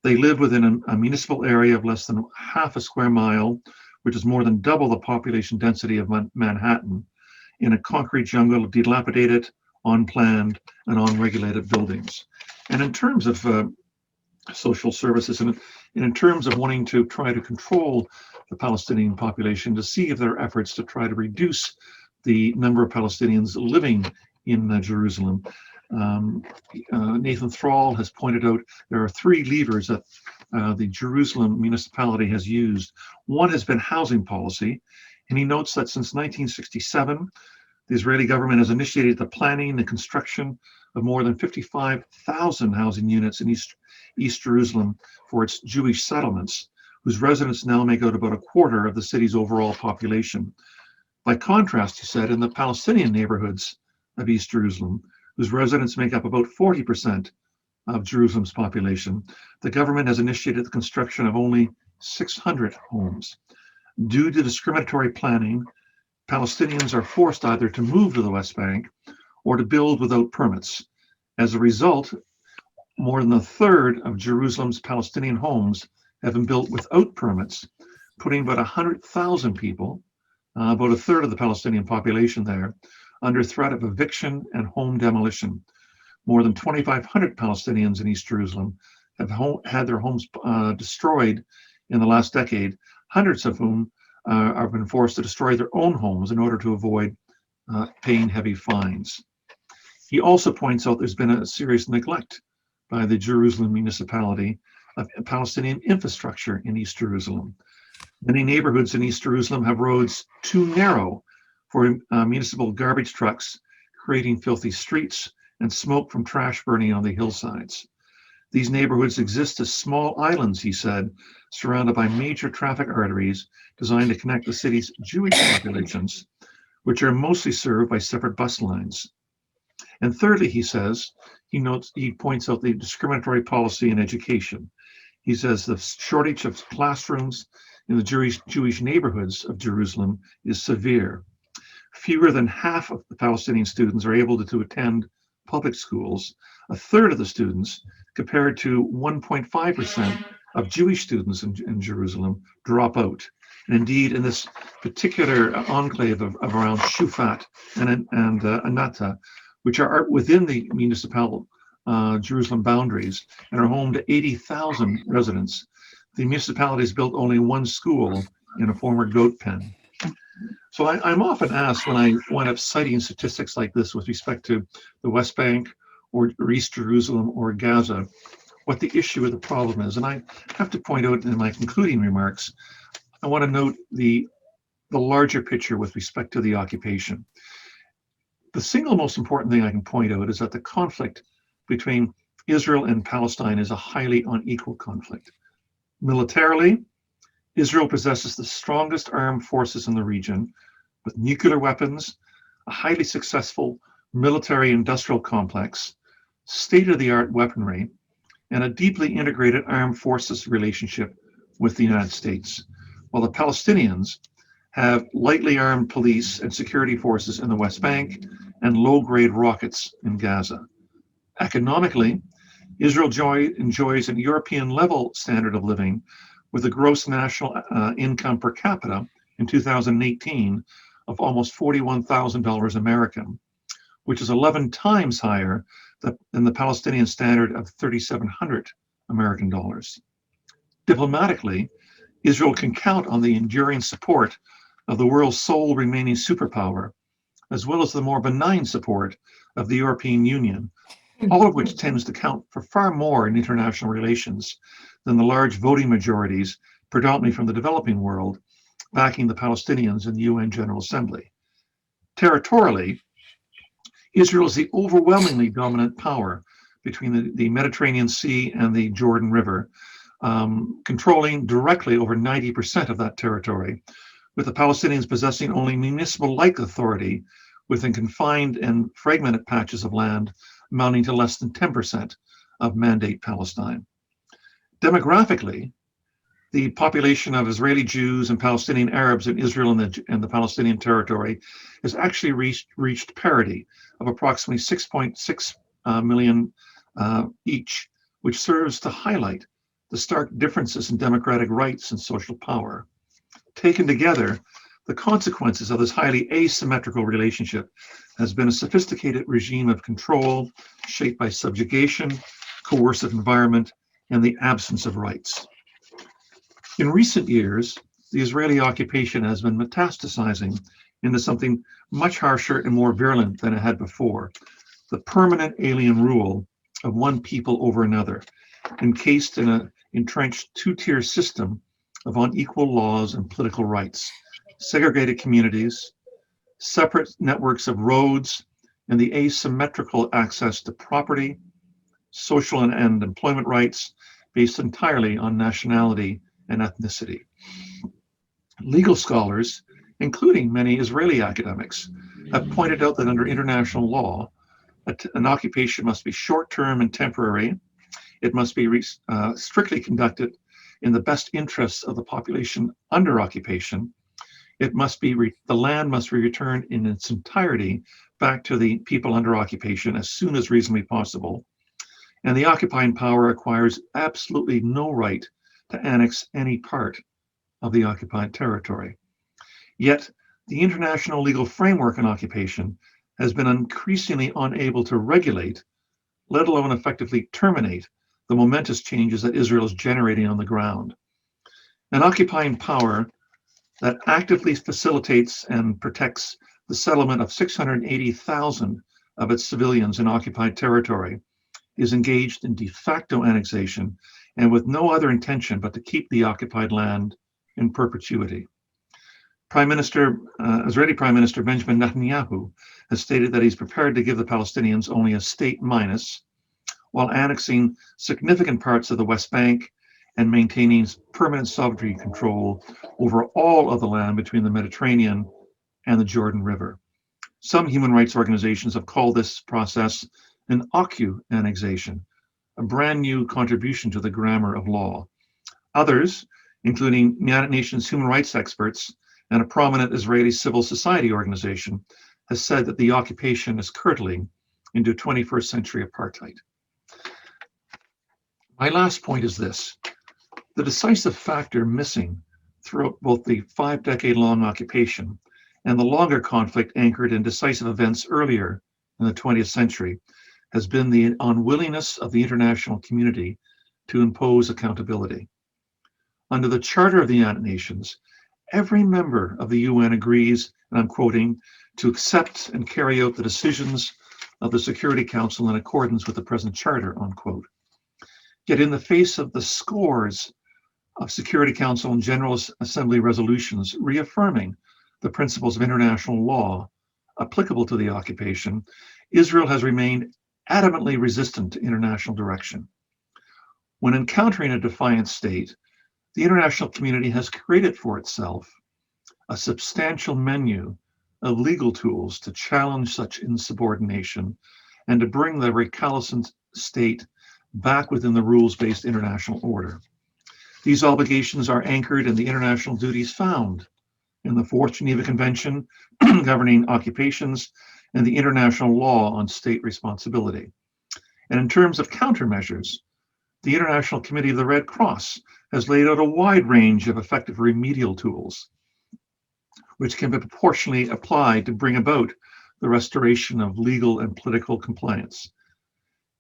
They live within a municipal area of less than half a square mile, which is more than double the population density of Manhattan, in a concrete jungle of dilapidated, unplanned, and unregulated buildings. And in terms of social services, and in terms of wanting to try to control the Palestinian population, to see if there are efforts to try to reduce the number of Palestinians living in Jerusalem, Nathan Thrall has pointed out there are three levers that the Jerusalem municipality has used. One has been housing policy, and he notes that since 1967, the Israeli government has initiated the planning and construction of more than 55,000 housing units in East Jerusalem for its Jewish settlements, whose residents now make out about a quarter of the city's overall population. By contrast, he said, in the Palestinian neighborhoods of East Jerusalem, whose residents make up about 40% of Jerusalem's population, the government has initiated the construction of only 600 homes. Due to discriminatory planning, Palestinians are forced either to move to the West Bank or to build without permits. As a result, more than a third of Jerusalem's Palestinian homes have been built without permits, putting about 100,000 people, about a third of the Palestinian population there, under threat of eviction and home demolition. More than 2,500 Palestinians in East Jerusalem have had their homes destroyed in the last decade, hundreds of whom have been forced to destroy their own homes in order to avoid paying heavy fines. He also points out there's been a serious neglect by the Jerusalem municipality of Palestinian infrastructure in East Jerusalem. Many neighborhoods in East Jerusalem have roads too narrow for municipal garbage trucks, creating filthy streets and smoke from trash burning on the hillsides. These neighborhoods exist as small islands, he said, surrounded by major traffic arteries designed to connect the city's Jewish populations, which are mostly served by separate bus lines. And thirdly, he says, he points out the discriminatory policy in education. He says the shortage of classrooms in the Jewish neighborhoods of Jerusalem is severe. Fewer than half of the Palestinian students are able to attend public schools. A third of the students, compared to 1.5% of Jewish students in Jerusalem, drop out. And indeed, in this particular enclave of around Shufat and Anata, which are within the municipal Jerusalem boundaries and are home to 80,000 residents, the municipality has built only one school in a former goat pen. So I'm often asked when I wind up citing statistics like this with respect to the West Bank or East Jerusalem or Gaza, what the issue of the problem is. And I have to point out in my concluding remarks, I want to note the larger picture with respect to the occupation. The single most important thing I can point out is that the conflict between Israel and Palestine is a highly unequal conflict. Militarily, Israel possesses the strongest armed forces in the region, with nuclear weapons, a highly successful military industrial complex, state-of-the-art weaponry, and a deeply integrated armed forces relationship with the United States, while the Palestinians have lightly armed police and security forces in the West Bank and low-grade rockets in Gaza. Economically, Israel enjoys a European-level standard of living with a gross national income per capita in 2018 of almost $41,000 American, which is 11 times higher than the Palestinian standard of 3,700 American dollars. Diplomatically, Israel can count on the enduring support of the world's sole remaining superpower, as well as the more benign support of the European Union, all of which tends to count for far more in international relations than the large voting majorities, predominantly from the developing world, backing the Palestinians in the UN General Assembly. Territorially, Israel is the overwhelmingly dominant power between the Mediterranean Sea and the Jordan River, controlling directly over 90% of that territory, with the Palestinians possessing only municipal-like authority within confined and fragmented patches of land amounting to less than 10% of Mandate Palestine. Demographically, the population of Israeli Jews and Palestinian Arabs in Israel and the Palestinian territory has actually reached parity of approximately 6.6 million each, which serves to highlight the stark differences in democratic rights and social power. Taken together, the consequences of this highly asymmetrical relationship has been a sophisticated regime of control shaped by subjugation, coercive environment, and the absence of rights. In recent years, the Israeli occupation has been metastasizing into something much harsher and more virulent than it had before. the permanent alien rule of one people over another, encased in an entrenched two-tier system of unequal laws and political rights, segregated communities, separate networks of roads, and the asymmetrical access to property, social and employment rights based entirely on nationality and ethnicity. Legal scholars, including many Israeli academics, have pointed out that under international law, an occupation must be short-term and temporary. It must be strictly conducted in the best interests of the population under occupation. It must be the land must be returned in its entirety back to the people under occupation as soon as reasonably possible. And the occupying power acquires absolutely no right to annex any part of the occupied territory. Yet, the international legal framework on occupation has been increasingly unable to regulate, let alone effectively terminate, the momentous changes that Israel is generating on the ground. An occupying power that actively facilitates and protects the settlement of 680,000 of its civilians in occupied territory is engaged in de facto annexation and with no other intention but to keep the occupied land in perpetuity. Israeli Prime Minister Benjamin Netanyahu has stated that he's prepared to give the Palestinians only a state minus, while annexing significant parts of the West Bank and maintaining permanent sovereignty control over all of the land between the Mediterranean and the Jordan River. Some human rights organizations have called this process an occu-annexation, a brand new contribution to the grammar of law. Others, including United Nations human rights experts and a prominent Israeli civil society organization, has said that the occupation is curdling into 21st century apartheid. My last point is this. The decisive factor missing throughout both the 5-decade-long occupation and the longer conflict anchored in decisive events earlier in the 20th century has been the unwillingness of the international community to impose accountability. Under the Charter of the United Nations, every member of the UN agrees, and I'm quoting, to accept and carry out the decisions of the Security Council in accordance with the present Charter, unquote. Yet in the face of the scores of Security Council and General Assembly resolutions reaffirming the principles of international law applicable to the occupation, Israel has remained adamantly resistant to international direction. When encountering a defiant state, the international community has created for itself a substantial menu of legal tools to challenge such insubordination and to bring the recalcitrant state back within the rules-based international order. These obligations are anchored in the international duties found in the Fourth Geneva Convention governing occupations and the international law on state responsibility. And in terms of countermeasures, the International Committee of the Red Cross has laid out a wide range of effective remedial tools, which can be proportionally applied to bring about the restoration of legal and political compliance.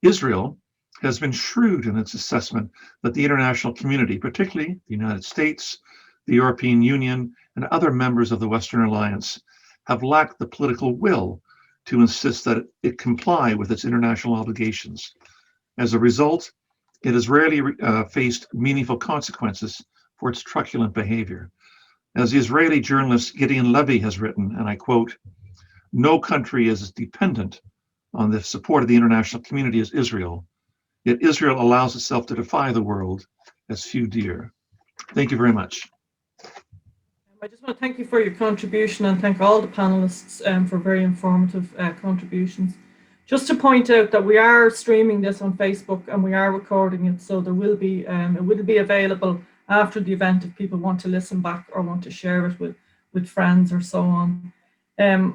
Israel has been shrewd in its assessment that the international community, particularly the United States, the European Union, and other members of the Western Alliance, have lacked the political will to insist that it comply with its international obligations. As a result, it has rarely faced meaningful consequences for its truculent behavior. As the Israeli journalist Gideon Levy has written, and I quote, "No country is as dependent on the support of the international community as Israel, yet Israel allows itself to defy the world as few dare." Thank you very much. I just want to thank you for your contribution and thank all the panelists for very informative contributions. Just to point out that we are streaming this on Facebook and we are recording it, so there will be it will be available after the event if people want to listen back or want to share it with friends or so on.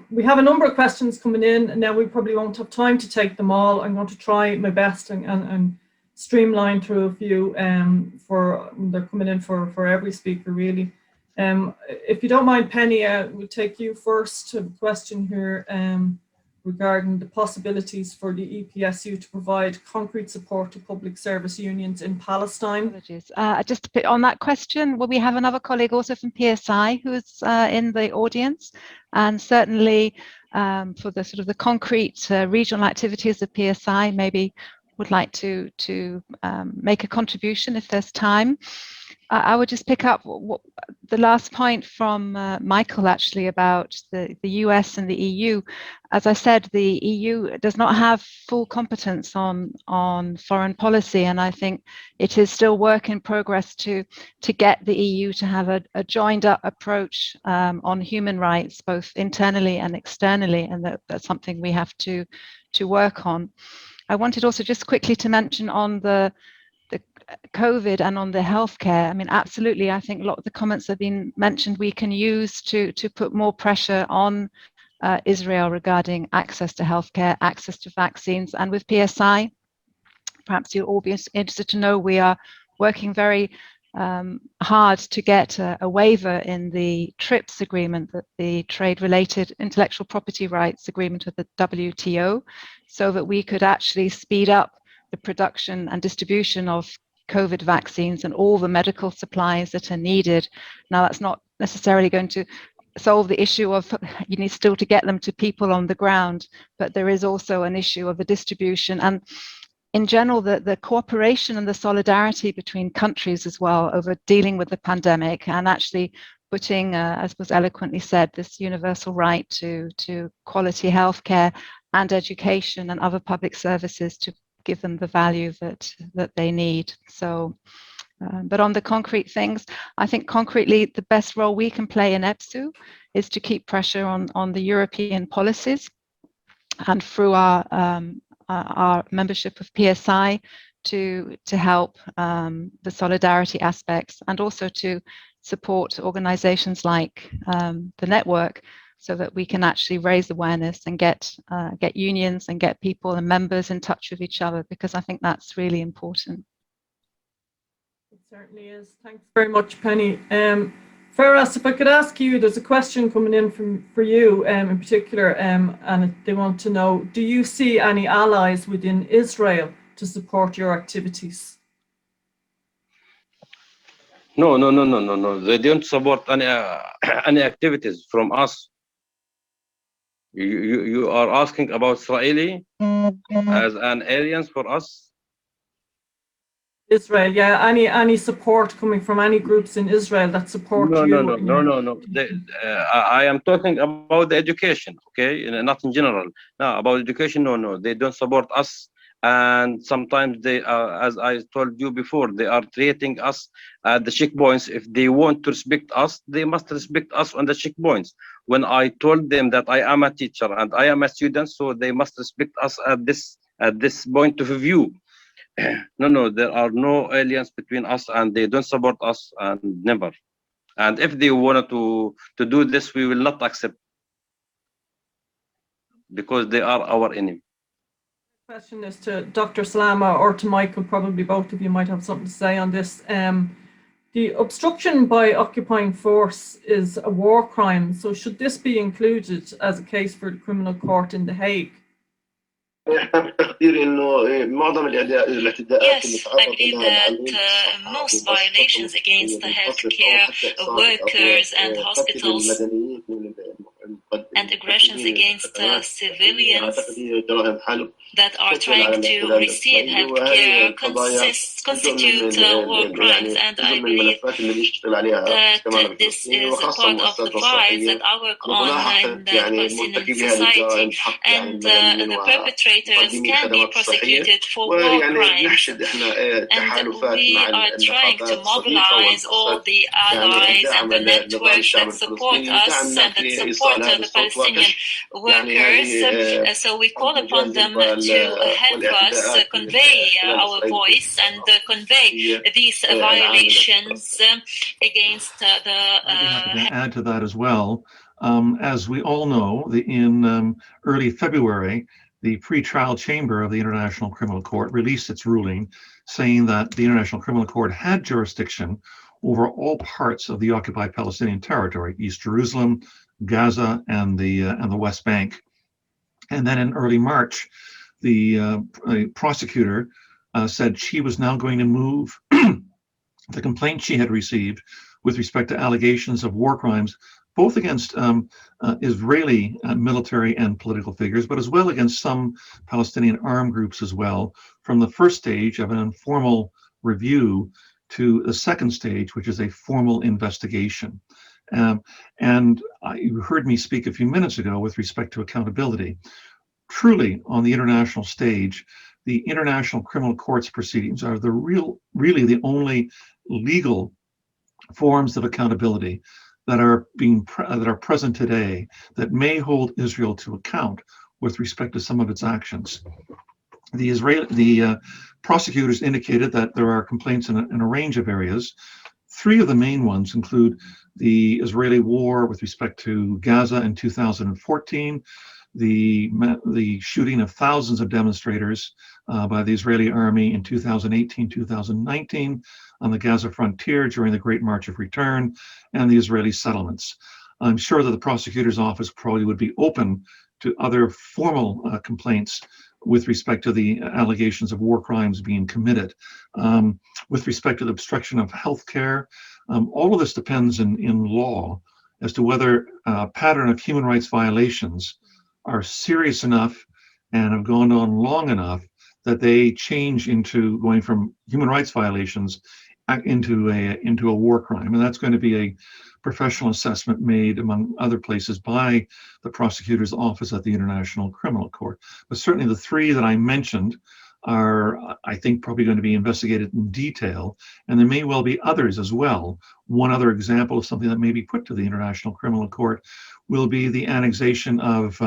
We have a number of questions coming in, and now we probably won't have time to take them all. I'm going to try my best and streamline through a few they're coming in for every speaker really. If you don't mind, Penny, we'll take you first to a question here regarding the possibilities for the EPSU to provide concrete support to public service unions in Palestine. Apologies. Just a bit on that question, will we have another colleague also from PSI who's in the audience? And certainly for the sort of the concrete regional activities of PSI, maybe would like to make a contribution if there's time. I would just pick up the last point from Michael, actually, about the US and the EU. As I said, the EU does not have full competence on foreign policy, and I think it is still work in progress to get the EU to have a joined up approach on human rights, both internally and externally, and that's something we have to work on. I wanted also just quickly to mention on the COVID and on the healthcare. I mean, absolutely, I think a lot of the comments have been mentioned we can use to put more pressure on Israel regarding access to healthcare, access to vaccines. And with PSI, perhaps you'll all be interested to know we are working very hard to get a waiver in the TRIPS agreement, the trade-related intellectual property rights agreement of the WTO, so that we could actually speed up the production and distribution of COVID vaccines and all the medical supplies that are needed. Now, that's not necessarily going to solve the issue of you need still to get them to people on the ground, but there is also an issue of the distribution and in general the cooperation and the solidarity between countries as well over dealing with the pandemic and actually putting, as was eloquently said, this universal right to quality healthcare and education and other public services to give them the value that they need. So, but on the concrete things, I think concretely the best role we can play in EPSU is to keep pressure on the European policies and through our membership of PSI to help the solidarity aspects and also to support organizations like the network so that we can actually raise awareness and get unions and get people and members in touch with each other, because I think that's really important. It certainly is. Thanks very much, Penny. Feras, if I could ask you, there's a question coming in for you in particular, and they want to know, do you see any allies within Israel to support your activities? No. They don't support any activities from us. You are asking about Israeli as an alliance for us? Israel, yeah. Any support coming from any groups in Israel that support you? No. I am talking about the education, okay? Not in general. No, about education, no. They don't support us. And sometimes they are, as I told you before, they are treating us at the checkpoints. If they want to respect us, they must respect us on the checkpoints. When I told them that I am a teacher and I am a student, so they must respect us at this point of view. No, there are no aliens between us, and they don't support us, and never. And if they wanted to do this, we will not accept, because they are our enemy. Question is to Dr. Salama or to Michael, probably both of you might have something to say on this. The obstruction by occupying force is a war crime, so should this be included as a case for the criminal court in The Hague? Yes, I believe that most violations against the healthcare workers and hospitals and aggressions against civilians that are trying to receive healthcare constitute war crimes, and I believe that this is a part of the fight that I work on in the Palestinian society, and the perpetrators can be prosecuted for war crimes. And we are trying to mobilize all the allies and the networks that support us and that support the Palestinian workers. So we call upon them to help us convey our voice and convey these violations against the... Add to that as well. As we all know, in early February, the pre-trial chamber of the International Criminal Court released its ruling saying that the International Criminal Court had jurisdiction over all parts of the occupied Palestinian territory, East Jerusalem, Gaza, and the West Bank. And then in early March, the prosecutor said she was now going to move the complaint she had received with respect to allegations of war crimes both against Israeli military and political figures, but as well against some Palestinian armed groups as well, from the first stage of an informal review to the second stage, which is a formal investigation. And you heard me speak a few minutes ago with respect to accountability. Truly, on the international stage, the International Criminal Court's proceedings are really the only legal forms of accountability that are present today that may hold Israel to account with respect to some of its actions. The prosecutors indicated that there are complaints in a range of areas. Three of the main ones include the Israeli war with respect to Gaza in 2014, the shooting of thousands of demonstrators by the Israeli army in 2018-2019 on the Gaza frontier during the Great March of Return, and the Israeli settlements. I'm sure that the prosecutor's office probably would be open to other formal complaints with respect to the allegations of war crimes being committed. With respect to the obstruction of health care, all of this depends in law as to whether a pattern of human rights violations are serious enough and have gone on long enough that they change into going from human rights violations into a war crime. And that's going to be a professional assessment made, among other places, by the prosecutor's office at the International Criminal Court. But certainly the three that I mentioned are, I think, probably going to be investigated in detail, and there may well be others as well. One other example of something that may be put to the International Criminal Court will be the annexation of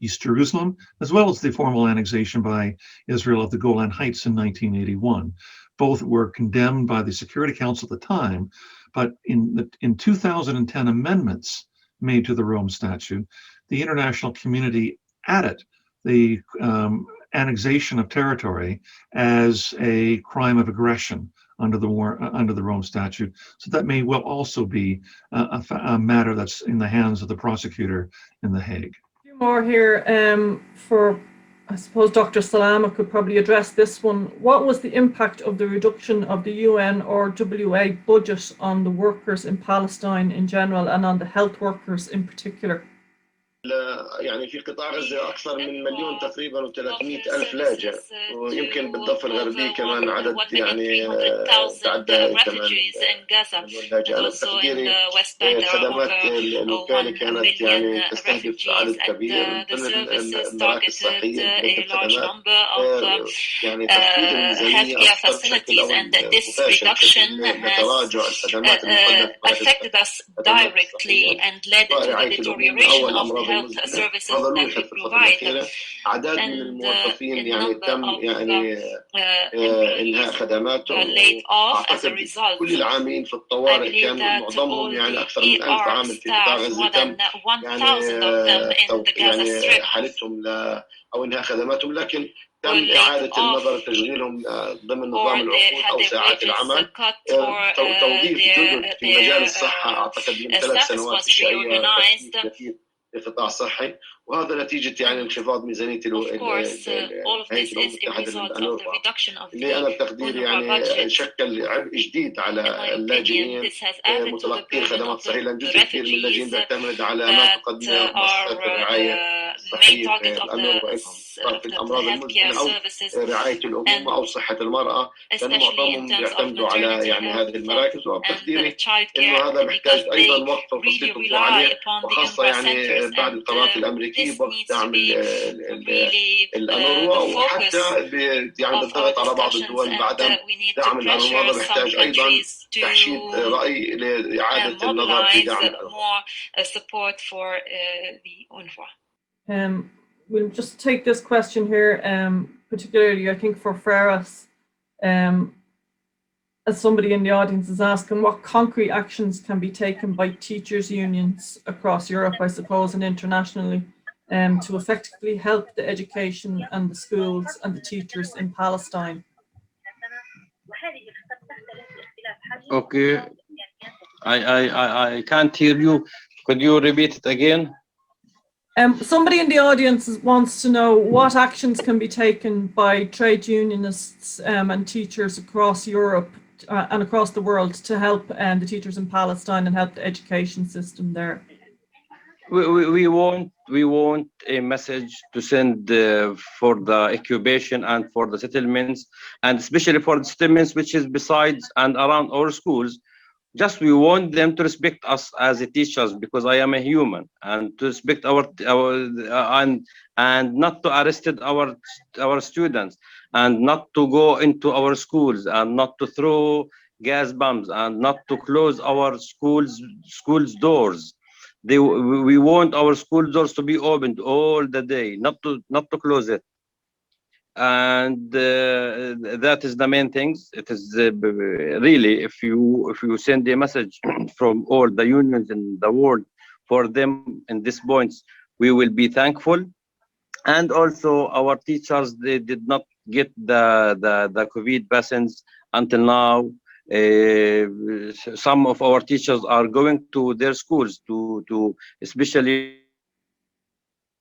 East Jerusalem, as well as the formal annexation by Israel of the Golan Heights in 1981. Both were condemned by the Security Council at the time, but in 2010 amendments made to the Rome Statute, the international community added the annexation of territory as a crime of aggression under the Rome Statute. So that may well also be a matter that's in the hands of the prosecutor in The Hague. A few more here for, I suppose Dr. Salama could probably address this one. What was the impact of the reduction of the UN or WA budget on the workers in Palestine in general and on the health workers in particular? يعني في قطاع غزة أكثر من مليون تقريبا و300 ألف لاجئ، ويمكن بالضفة الغربية كمان عدد يعني تعدى كمان اللاجئ. على تقديري خدمات الوكالة كانت يعني تستهدف عدد كبير ضمن المراكز الصحية الخدمات، يعني تخفيض الميزانية أثر بشكل أو مباشر لتراجع الخدمات المقدمة هذا الوحد في الفترة الأخيرة. أعداد من الموظفين يعني تم يعني إنهاء خدماتهم. أعتقد كل العاملين في الطوارئ كان معظمهم يعني أكثر من 1000 عامل في قطاع غزة تم يعني حالتهم أو إنهاء خدماتهم، لكن تم إعادة النظر تشغيلهم ضمن نظام العقود أو ساعات العمل، توظيف جدد في مجال الصحة أعتقد من 3 سنوات الشهرية في القطاع الصحي، وهذا نتيجة يعني انخفاض ميزانية الهيئة المتحدة للأنوروا، اللي أنا بتقديري يعني شكل عبء جديد على اللاجئين متلقي خدمات صحية، لأن جزء كبير من اللاجئين بيعتمد على ما تقدمه مؤسسات الرعاية الصحية في الأنوروا، في الأمراض المزمنة أو رعاية الأمومة أو صحة المرأة، لأن معظمهم يعتمدوا على يعني هذه المراكز. وبتقديري إنه هذا محتاج أيضا وقت وفصل تطبع عليه، وخاصة يعني بعد القرارات الأمريكية وقت دعم الأنوروا، وحتى يعني بالضغط على بعض الدول بعدم دعم الأنوروا. هذا محتاج أيضا تحشيد رأي لإعادة النظر في دعم الأنوروا. We'll just take this question here, particularly I think for Feras, as somebody in the audience is asking, what concrete actions can be taken by teachers' unions across Europe, I suppose, and internationally, to effectively help the education and the schools and the teachers in Palestine? Okay, I can't hear you. Could you repeat it again? Somebody in the audience wants to know what actions can be taken by trade unionists and teachers across Europe and across the world to help the teachers in Palestine and help the education system there. we want a message to send for the occupation and for the settlements, and especially for the settlements which is besides and around our schools. Just we want them to respect us as a teachers, because I am a human, and to respect our and not to arrested our students, and not to go into our schools, and not to throw gas bombs, and not to close our schools doors. We want our school doors to be opened all the day, not to close it. And that is the main things. It is really, if you send a message from all the unions in the world for them in these points, we will be thankful. And also our teachers, they did not get the COVID vaccines until now. Some of our teachers are going to their schools to especially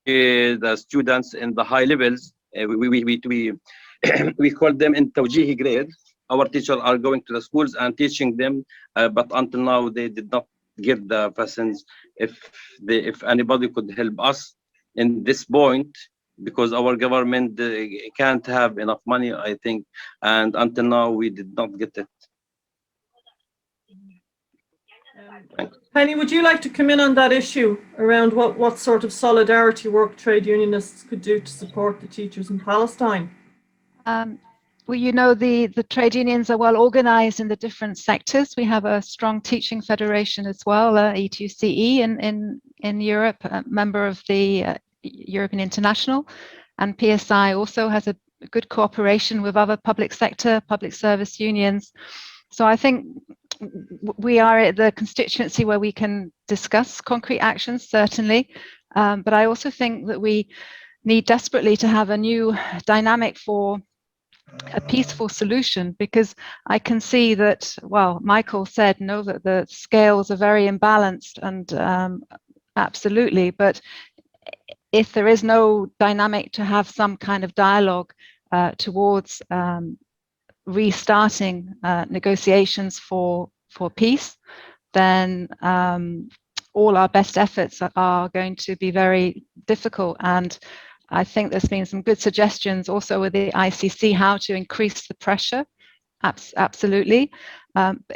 the students in the high levels. We call them in Tawjihi grade. Our teachers are going to the schools and teaching them, but until now they did not get the vaccines. If anybody could help us in this point, because our government can't have enough money, I think, and until now we did not get it. Penny, would you like to come in on that issue around what sort of solidarity work trade unionists could do to support the teachers in Palestine? Well, you know, the trade unions are well organized in the different sectors. We have a strong teaching federation as well, ETUCE in Europe, a member of the European International, and PSI also has a good cooperation with other public sector, public service unions. So I think we are at the constituency where we can discuss concrete actions, certainly. But I also think that we need desperately to have a new dynamic for a peaceful solution, because I can see that, well, Michael said, no, that the scales are very imbalanced, and absolutely. But if there is no dynamic to have some kind of dialogue towards restarting negotiations for peace, then all our best efforts are going to be very difficult. And I think there's been some good suggestions also with the ICC how to increase the pressure. Absolutely.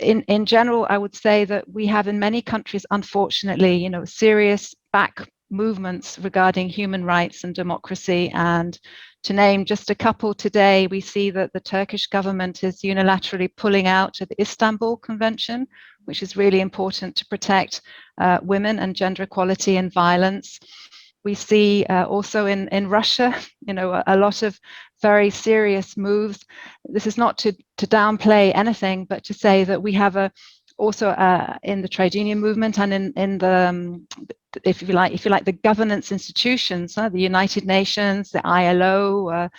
In general, I would say that we have in many countries, unfortunately, you know, serious back movements regarding human rights and democracy. And to name just a couple today, we see that the Turkish government is unilaterally pulling out of the Istanbul Convention, which is really important to protect women and gender equality and violence. We see also in Russia, you know, a lot of very serious moves. This is not to downplay anything, but to say that we have also in the trade union movement and in the if you like the governance institutions, the United Nations, the ILO,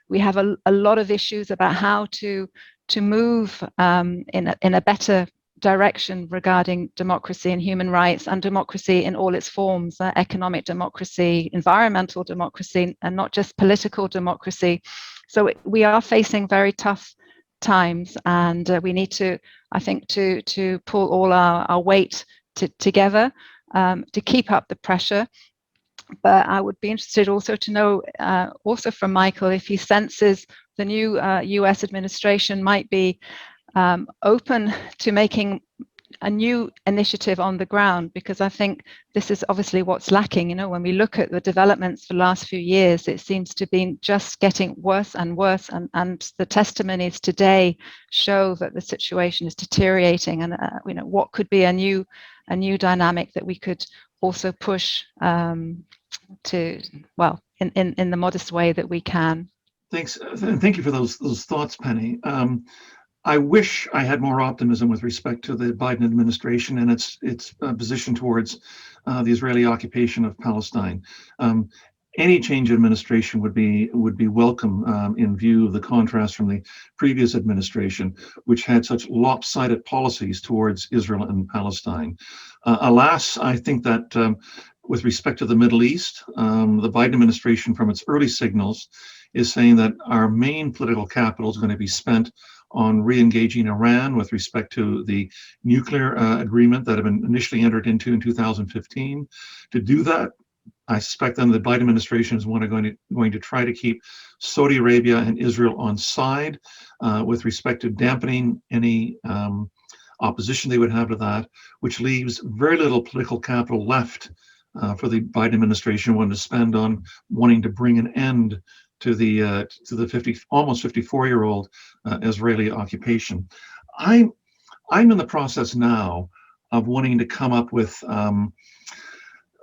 we have a lot of issues about how to move in a better direction regarding democracy and human rights, and democracy in all its forms, economic democracy, environmental democracy, and not just political democracy. So we are facing very tough times, and we need to, I think, to pull all our weight together to keep up the pressure. But I would be interested also to know, also from Michael, if he senses the new US administration might be open to making a new initiative on the ground, because I think this is obviously what's lacking. You know, when we look at the developments for the last few years, it seems to be just getting worse and worse, and the testimonies today show that the situation is deteriorating. And you know, what could be a new dynamic that we could also push to, well, in the modest way that we can. Thanks. Thank you for those thoughts, Penny. I wish I had more optimism with respect to the Biden administration and its position towards the Israeli occupation of Palestine. Any change in administration would be welcome in view of the contrast from the previous administration, which had such lopsided policies towards Israel and Palestine. Alas, I think that with respect to the Middle East, the Biden administration, from its early signals, is saying that our main political capital is going to be spent on re-engaging Iran with respect to the nuclear agreement that had been initially entered into in 2015. To do that, I suspect then the Biden administration is going to try to keep Saudi Arabia and Israel on side with respect to dampening any opposition they would have to that, which leaves very little political capital left for the Biden administration to spend on wanting to bring an end to the almost 54-year-old Israeli occupation. I'm in the process now of wanting to come up with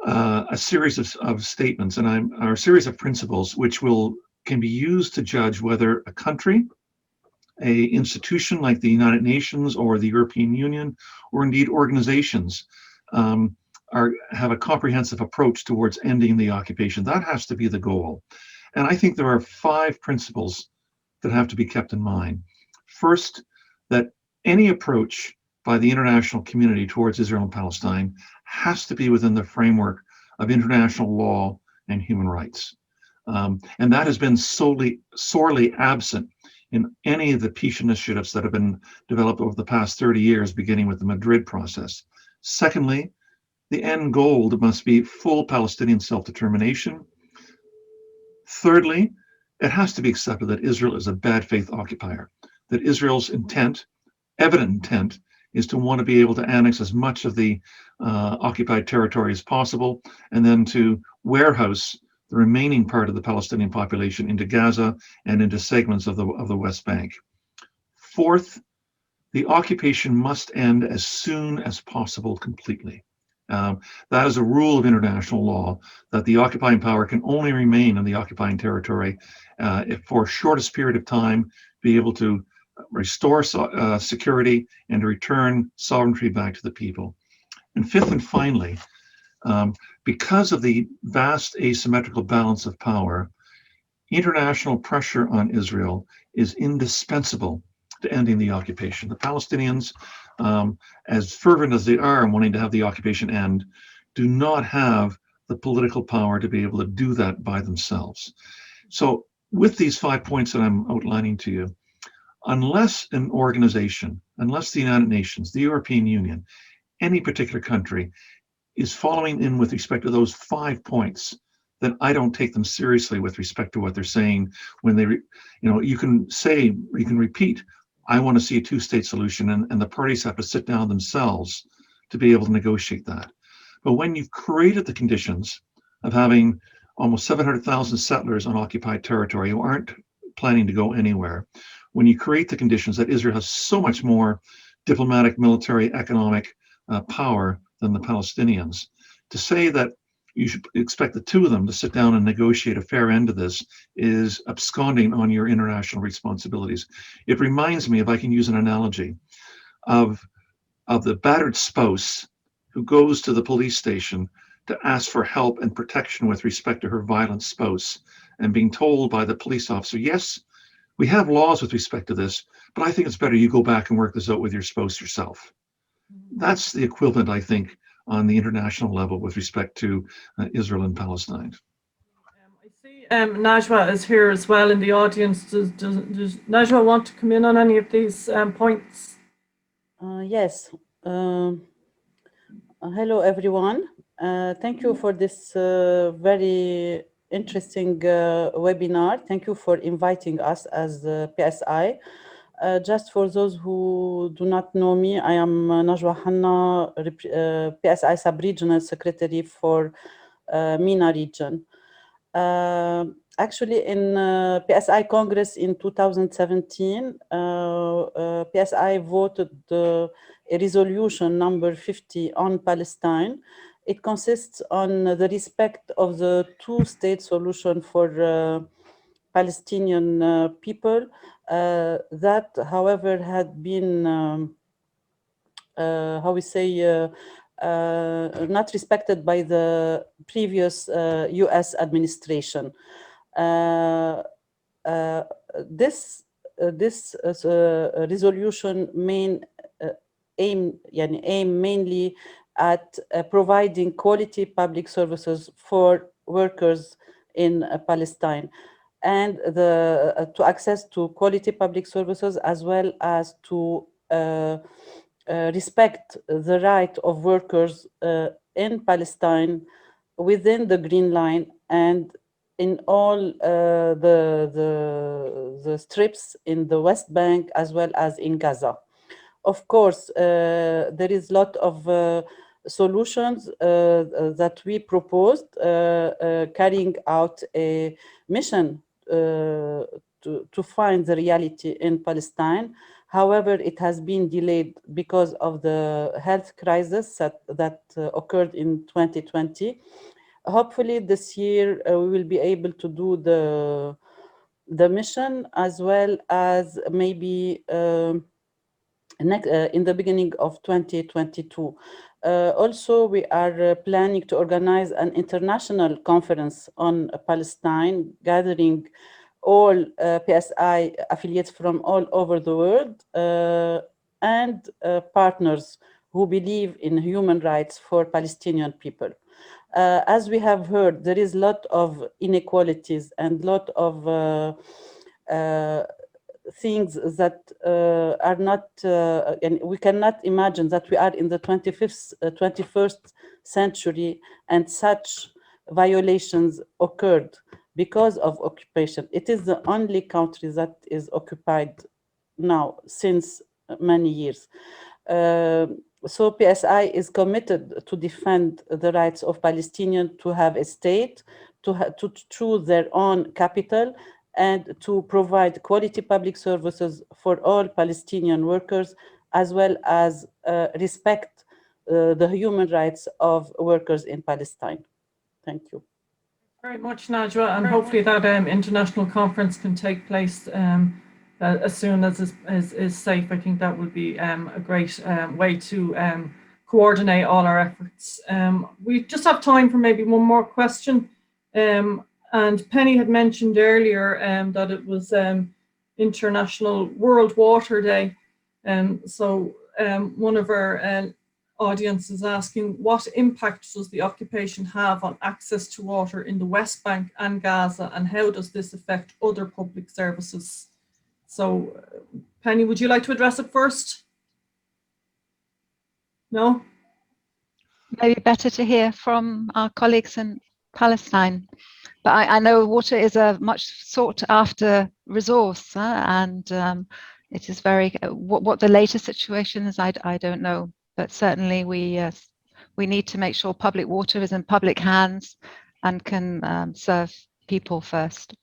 a series of statements or a series of principles which can be used to judge whether a country, a institution like the United Nations or the European Union, or indeed organizations, have a comprehensive approach towards ending the occupation. That has to be the goal. And I think there are 5 principles that have to be kept in mind. First, that any approach by the international community towards Israel and Palestine has to be within the framework of international law and human rights. And that has been sorely absent in any of the peace initiatives that have been developed over the past 30 years, beginning with the Madrid process. Secondly, the end goal must be full Palestinian self-determination. Thirdly, it has to be accepted that Israel is a bad faith occupier, that Israel's evident intent, is to want to be able to annex as much of the occupied territory as possible, and then to warehouse the remaining part of the Palestinian population into Gaza and into segments of the West Bank. Fourth, the occupation must end as soon as possible completely. That is a rule of international law, that the occupying power can only remain in the occupying territory if for a shortest period of time be able to restore security and to return sovereignty back to the people. And fifth and finally, because of the vast asymmetrical balance of power, international pressure on Israel is indispensable to ending the occupation. The Palestinians, as fervent as they are in wanting to have the occupation end, do not have the political power to be able to do that by themselves. So with these 5 points that I'm outlining to you, unless an organization, unless the United Nations, the European Union, any particular country is following in with respect to those 5 points, then I don't take them seriously with respect to what they're saying when they, you can repeat, I want to see a 2-state solution, and the parties have to sit down themselves to be able to negotiate that. But when you've created the conditions of having almost 700,000 settlers on occupied territory who aren't planning to go anywhere, when you create the conditions that Israel has so much more diplomatic, military, economic power than the Palestinians, to say that you should expect the 2 of them to sit down and negotiate a fair end to this is absconding on your international responsibilities. It reminds me, if I can use an analogy, of the battered spouse who goes to the police station to ask for help and protection with respect to her violent spouse, and being told by the police officer, yes, we have laws with respect to this, but I think it's better you go back and work this out with your spouse yourself. That's the equivalent, I think, on the international level with respect to Israel and Palestine. I see Najwa is here as well in the audience. Does Najwa want to come in on any of these points? Yes. Hello, everyone. Thank you for this very interesting webinar. Thank you for inviting us as PSI. Just for those who do not know me, I am Najwa Hanna, PSI Sub-Regional Secretary for MENA region. Actually, in PSI Congress in 2017, PSI voted a resolution number 50 on Palestine. It consists on the respect of the 2-state solution for Palestinian people. That, however, had been, not respected by the previous US administration. This resolution aim mainly at providing quality public services for workers in Palestine. and to access to quality public services, as well as to respect the right of workers in Palestine within the Green Line and in all the strips in the West Bank as well as in Gaza. Of course, there is a lot of solutions that we proposed, carrying out a mission to find the reality in Palestine. However, it has been delayed because of the health crisis that occurred in 2020. Hopefully this year we will be able to do the mission, as well as maybe in the beginning of 2022. Also, we are planning to organize an international conference on Palestine, gathering all PSI affiliates from all over the world and partners who believe in human rights for Palestinian people. As we have heard, there is a lot of inequalities and a lot of things that are not, and we cannot imagine that we are in the 21st century and such violations occurred because of occupation. It is the only country that is occupied now since many years. So PSI is committed to defend the rights of Palestinians to have a state, to choose their own capital, and to provide quality public services for all Palestinian workers, as well as respect the human rights of workers in Palestine. Thank you. Very much, Najwa, and hopefully that international conference can take place as soon as is safe. I think that would be a great way to coordinate all our efforts. We just have time for maybe one more question. And Penny had mentioned earlier that it was International World Water Day. So one of our audience is asking, what impact does the occupation have on access to water in the West Bank and Gaza, and how does this affect other public services? So Penny, would you like to address it first? No? Maybe better to hear from our colleagues in Palestine. But I know water is a much sought after resource, and it is very, what the latest situation is, I don't know. But certainly we need to make sure public water is in public hands and can serve people first.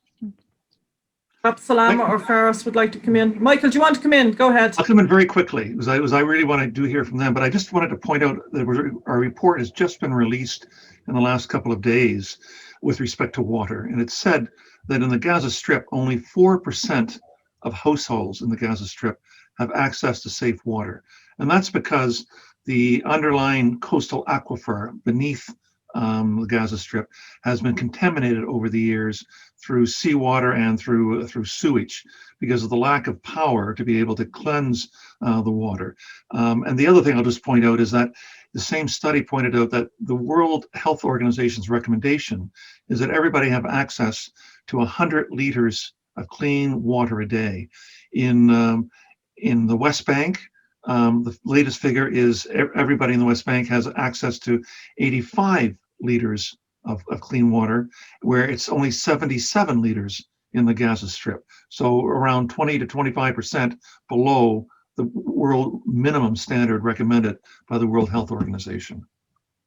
Perhaps Salama or Feras would like to come in. Michael, do you want to come in? Go ahead. I'll come in very quickly, because I really want to do hear from them, but I just wanted to point out that our report has just been released in the last couple of days with respect to water. And it said that in the Gaza Strip, only 4% of households in the Gaza Strip have access to safe water. And that's because the underlying coastal aquifer beneath the Gaza Strip has been contaminated over the years through seawater and through sewage, because of the lack of power to be able to cleanse the water. And the other thing I'll just point out is that the same study pointed out that the World Health Organization's recommendation is that everybody have access to 100 liters of clean water a day. In the West Bank, the latest figure is everybody in the West Bank has access to 85 liters of clean water, where it's only 77 liters in the Gaza Strip. So around 20 to 25% below the world minimum standard recommended by the World Health Organization.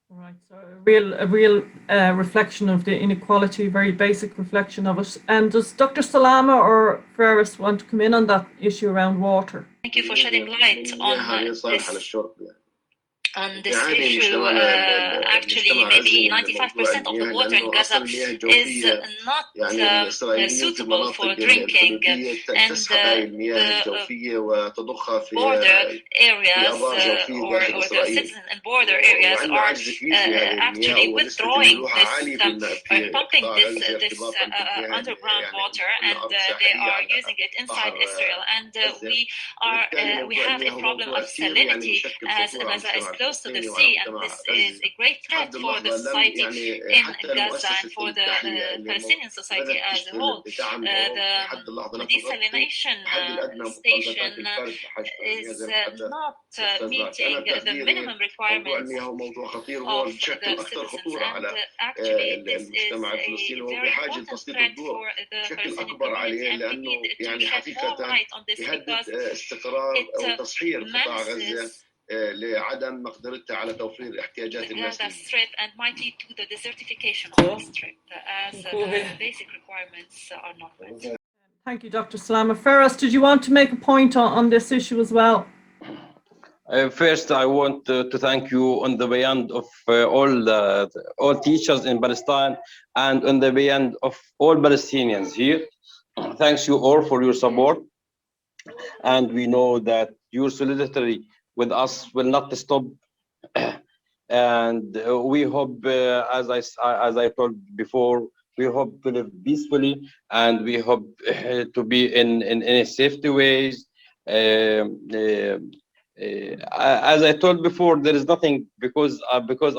Right, so a real reflection of the inequality, very basic reflection of it. And does Dr. Salama or Feras want to come in on that issue around water? Thank you for shedding light on this issue. Actually, maybe 95% of the water in Gaza is not suitable for drinking, and the border areas or the citizens in border areas are actually withdrawing this, are pumping this underground water, and they are using it inside Israel. And we have a problem of salinity as close goes to the sea, and this is a great threat for the society in Gaza and for the Palestinian society as a whole. The desalination station is not meeting the minimum requirements of the citizens, and actually this is a very important threat for the Palestinian community, and we need to shed more light on this because it menaces لعدم مقدرتها على توفير احتياجات الناس. Gaza Strip and might lead to the desertification of the Strip as basic requirements are not met. Thank you, Dr. Salama. Feras, did you want to make a point on this issue as well? First, I want to thank you on the behalf of all teachers in Palestine and on the behalf of all Palestinians here. Thanks you all for your support, and we know that your solidarity with us will not stop. And we hope, as I told before, we hope to live peacefully, and we hope to be in a safety ways. As I told before, there is nothing because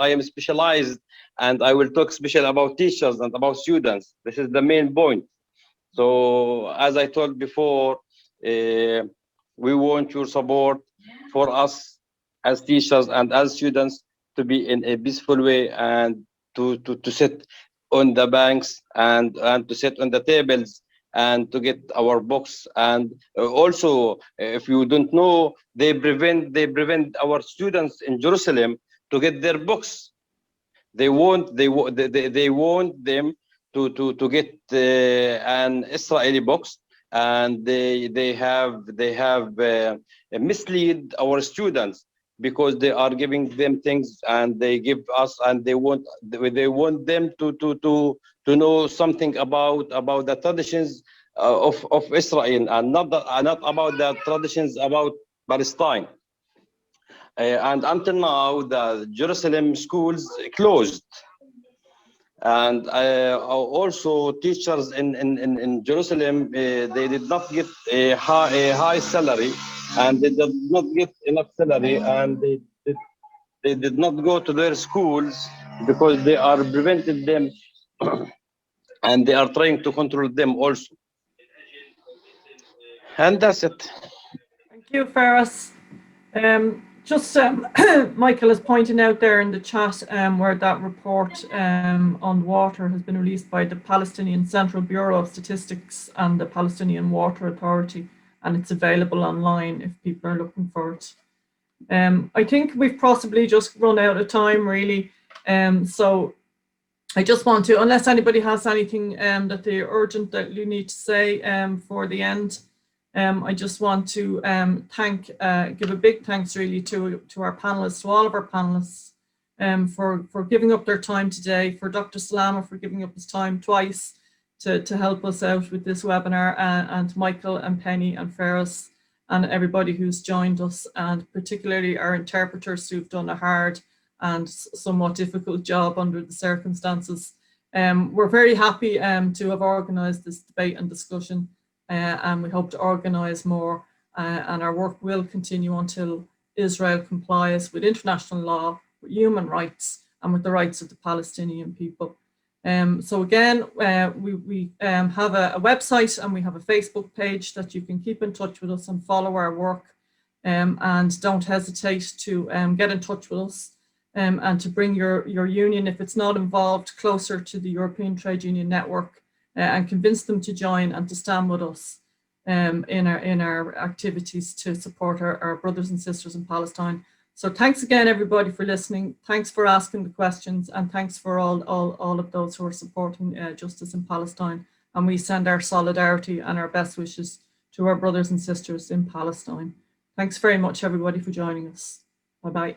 I am specialized, and I will talk special about teachers and about students. This is the main point. So, as I told before, we want your support for us as teachers and as students to be in a peaceful way and to sit on the banks and to sit on the tables and to get our books. And also, if you don't know, they prevent our students in Jerusalem to get their books. They want them to get an Israeli books, and they have mislead our students because they are giving them things and they give us, and they want them to know something about the traditions of Israel, and not about the traditions about Palestine. And until now, the Jerusalem schools closed. And also teachers in Jerusalem, they did not get a high salary, and they did not get enough salary, and they did not go to their schools because they are preventing them and they are trying to control them also. And that's it. Thank you, Feras. Michael is pointing out there in the chat where that report on water has been released by the Palestinian Central Bureau of Statistics and the Palestinian Water Authority, and it's available online if people are looking for it. I think we've possibly just run out of time, really. So I just want to, unless anybody has anything that they're urgent that you need to say for the end, I just want to give a big thanks really to our panelists, to all of our panelists for giving up their time today, for Dr. Salama for giving up his time twice to help us out with this webinar, and Michael and Penny and Feras and everybody who's joined us, and particularly our interpreters who've done a hard and somewhat difficult job under the circumstances. We're very happy to have organised this debate and discussion. And we hope to organise more, and our work will continue until Israel complies with international law, with human rights, and with the rights of the Palestinian people. So again, we have a website, and we have a Facebook page that you can keep in touch with us and follow our work, and don't hesitate to get in touch with us and to bring your union, if it's not involved, closer to the European Trade Union Network, and convince them to join and to stand with us in our activities to support our brothers and sisters in Palestine. So thanks again, everybody, for listening. Thanks for asking the questions, and thanks for all of those who are supporting justice in Palestine. And we send our solidarity and our best wishes to our brothers and sisters in Palestine. Thanks very much, everybody, for joining us. Bye-bye.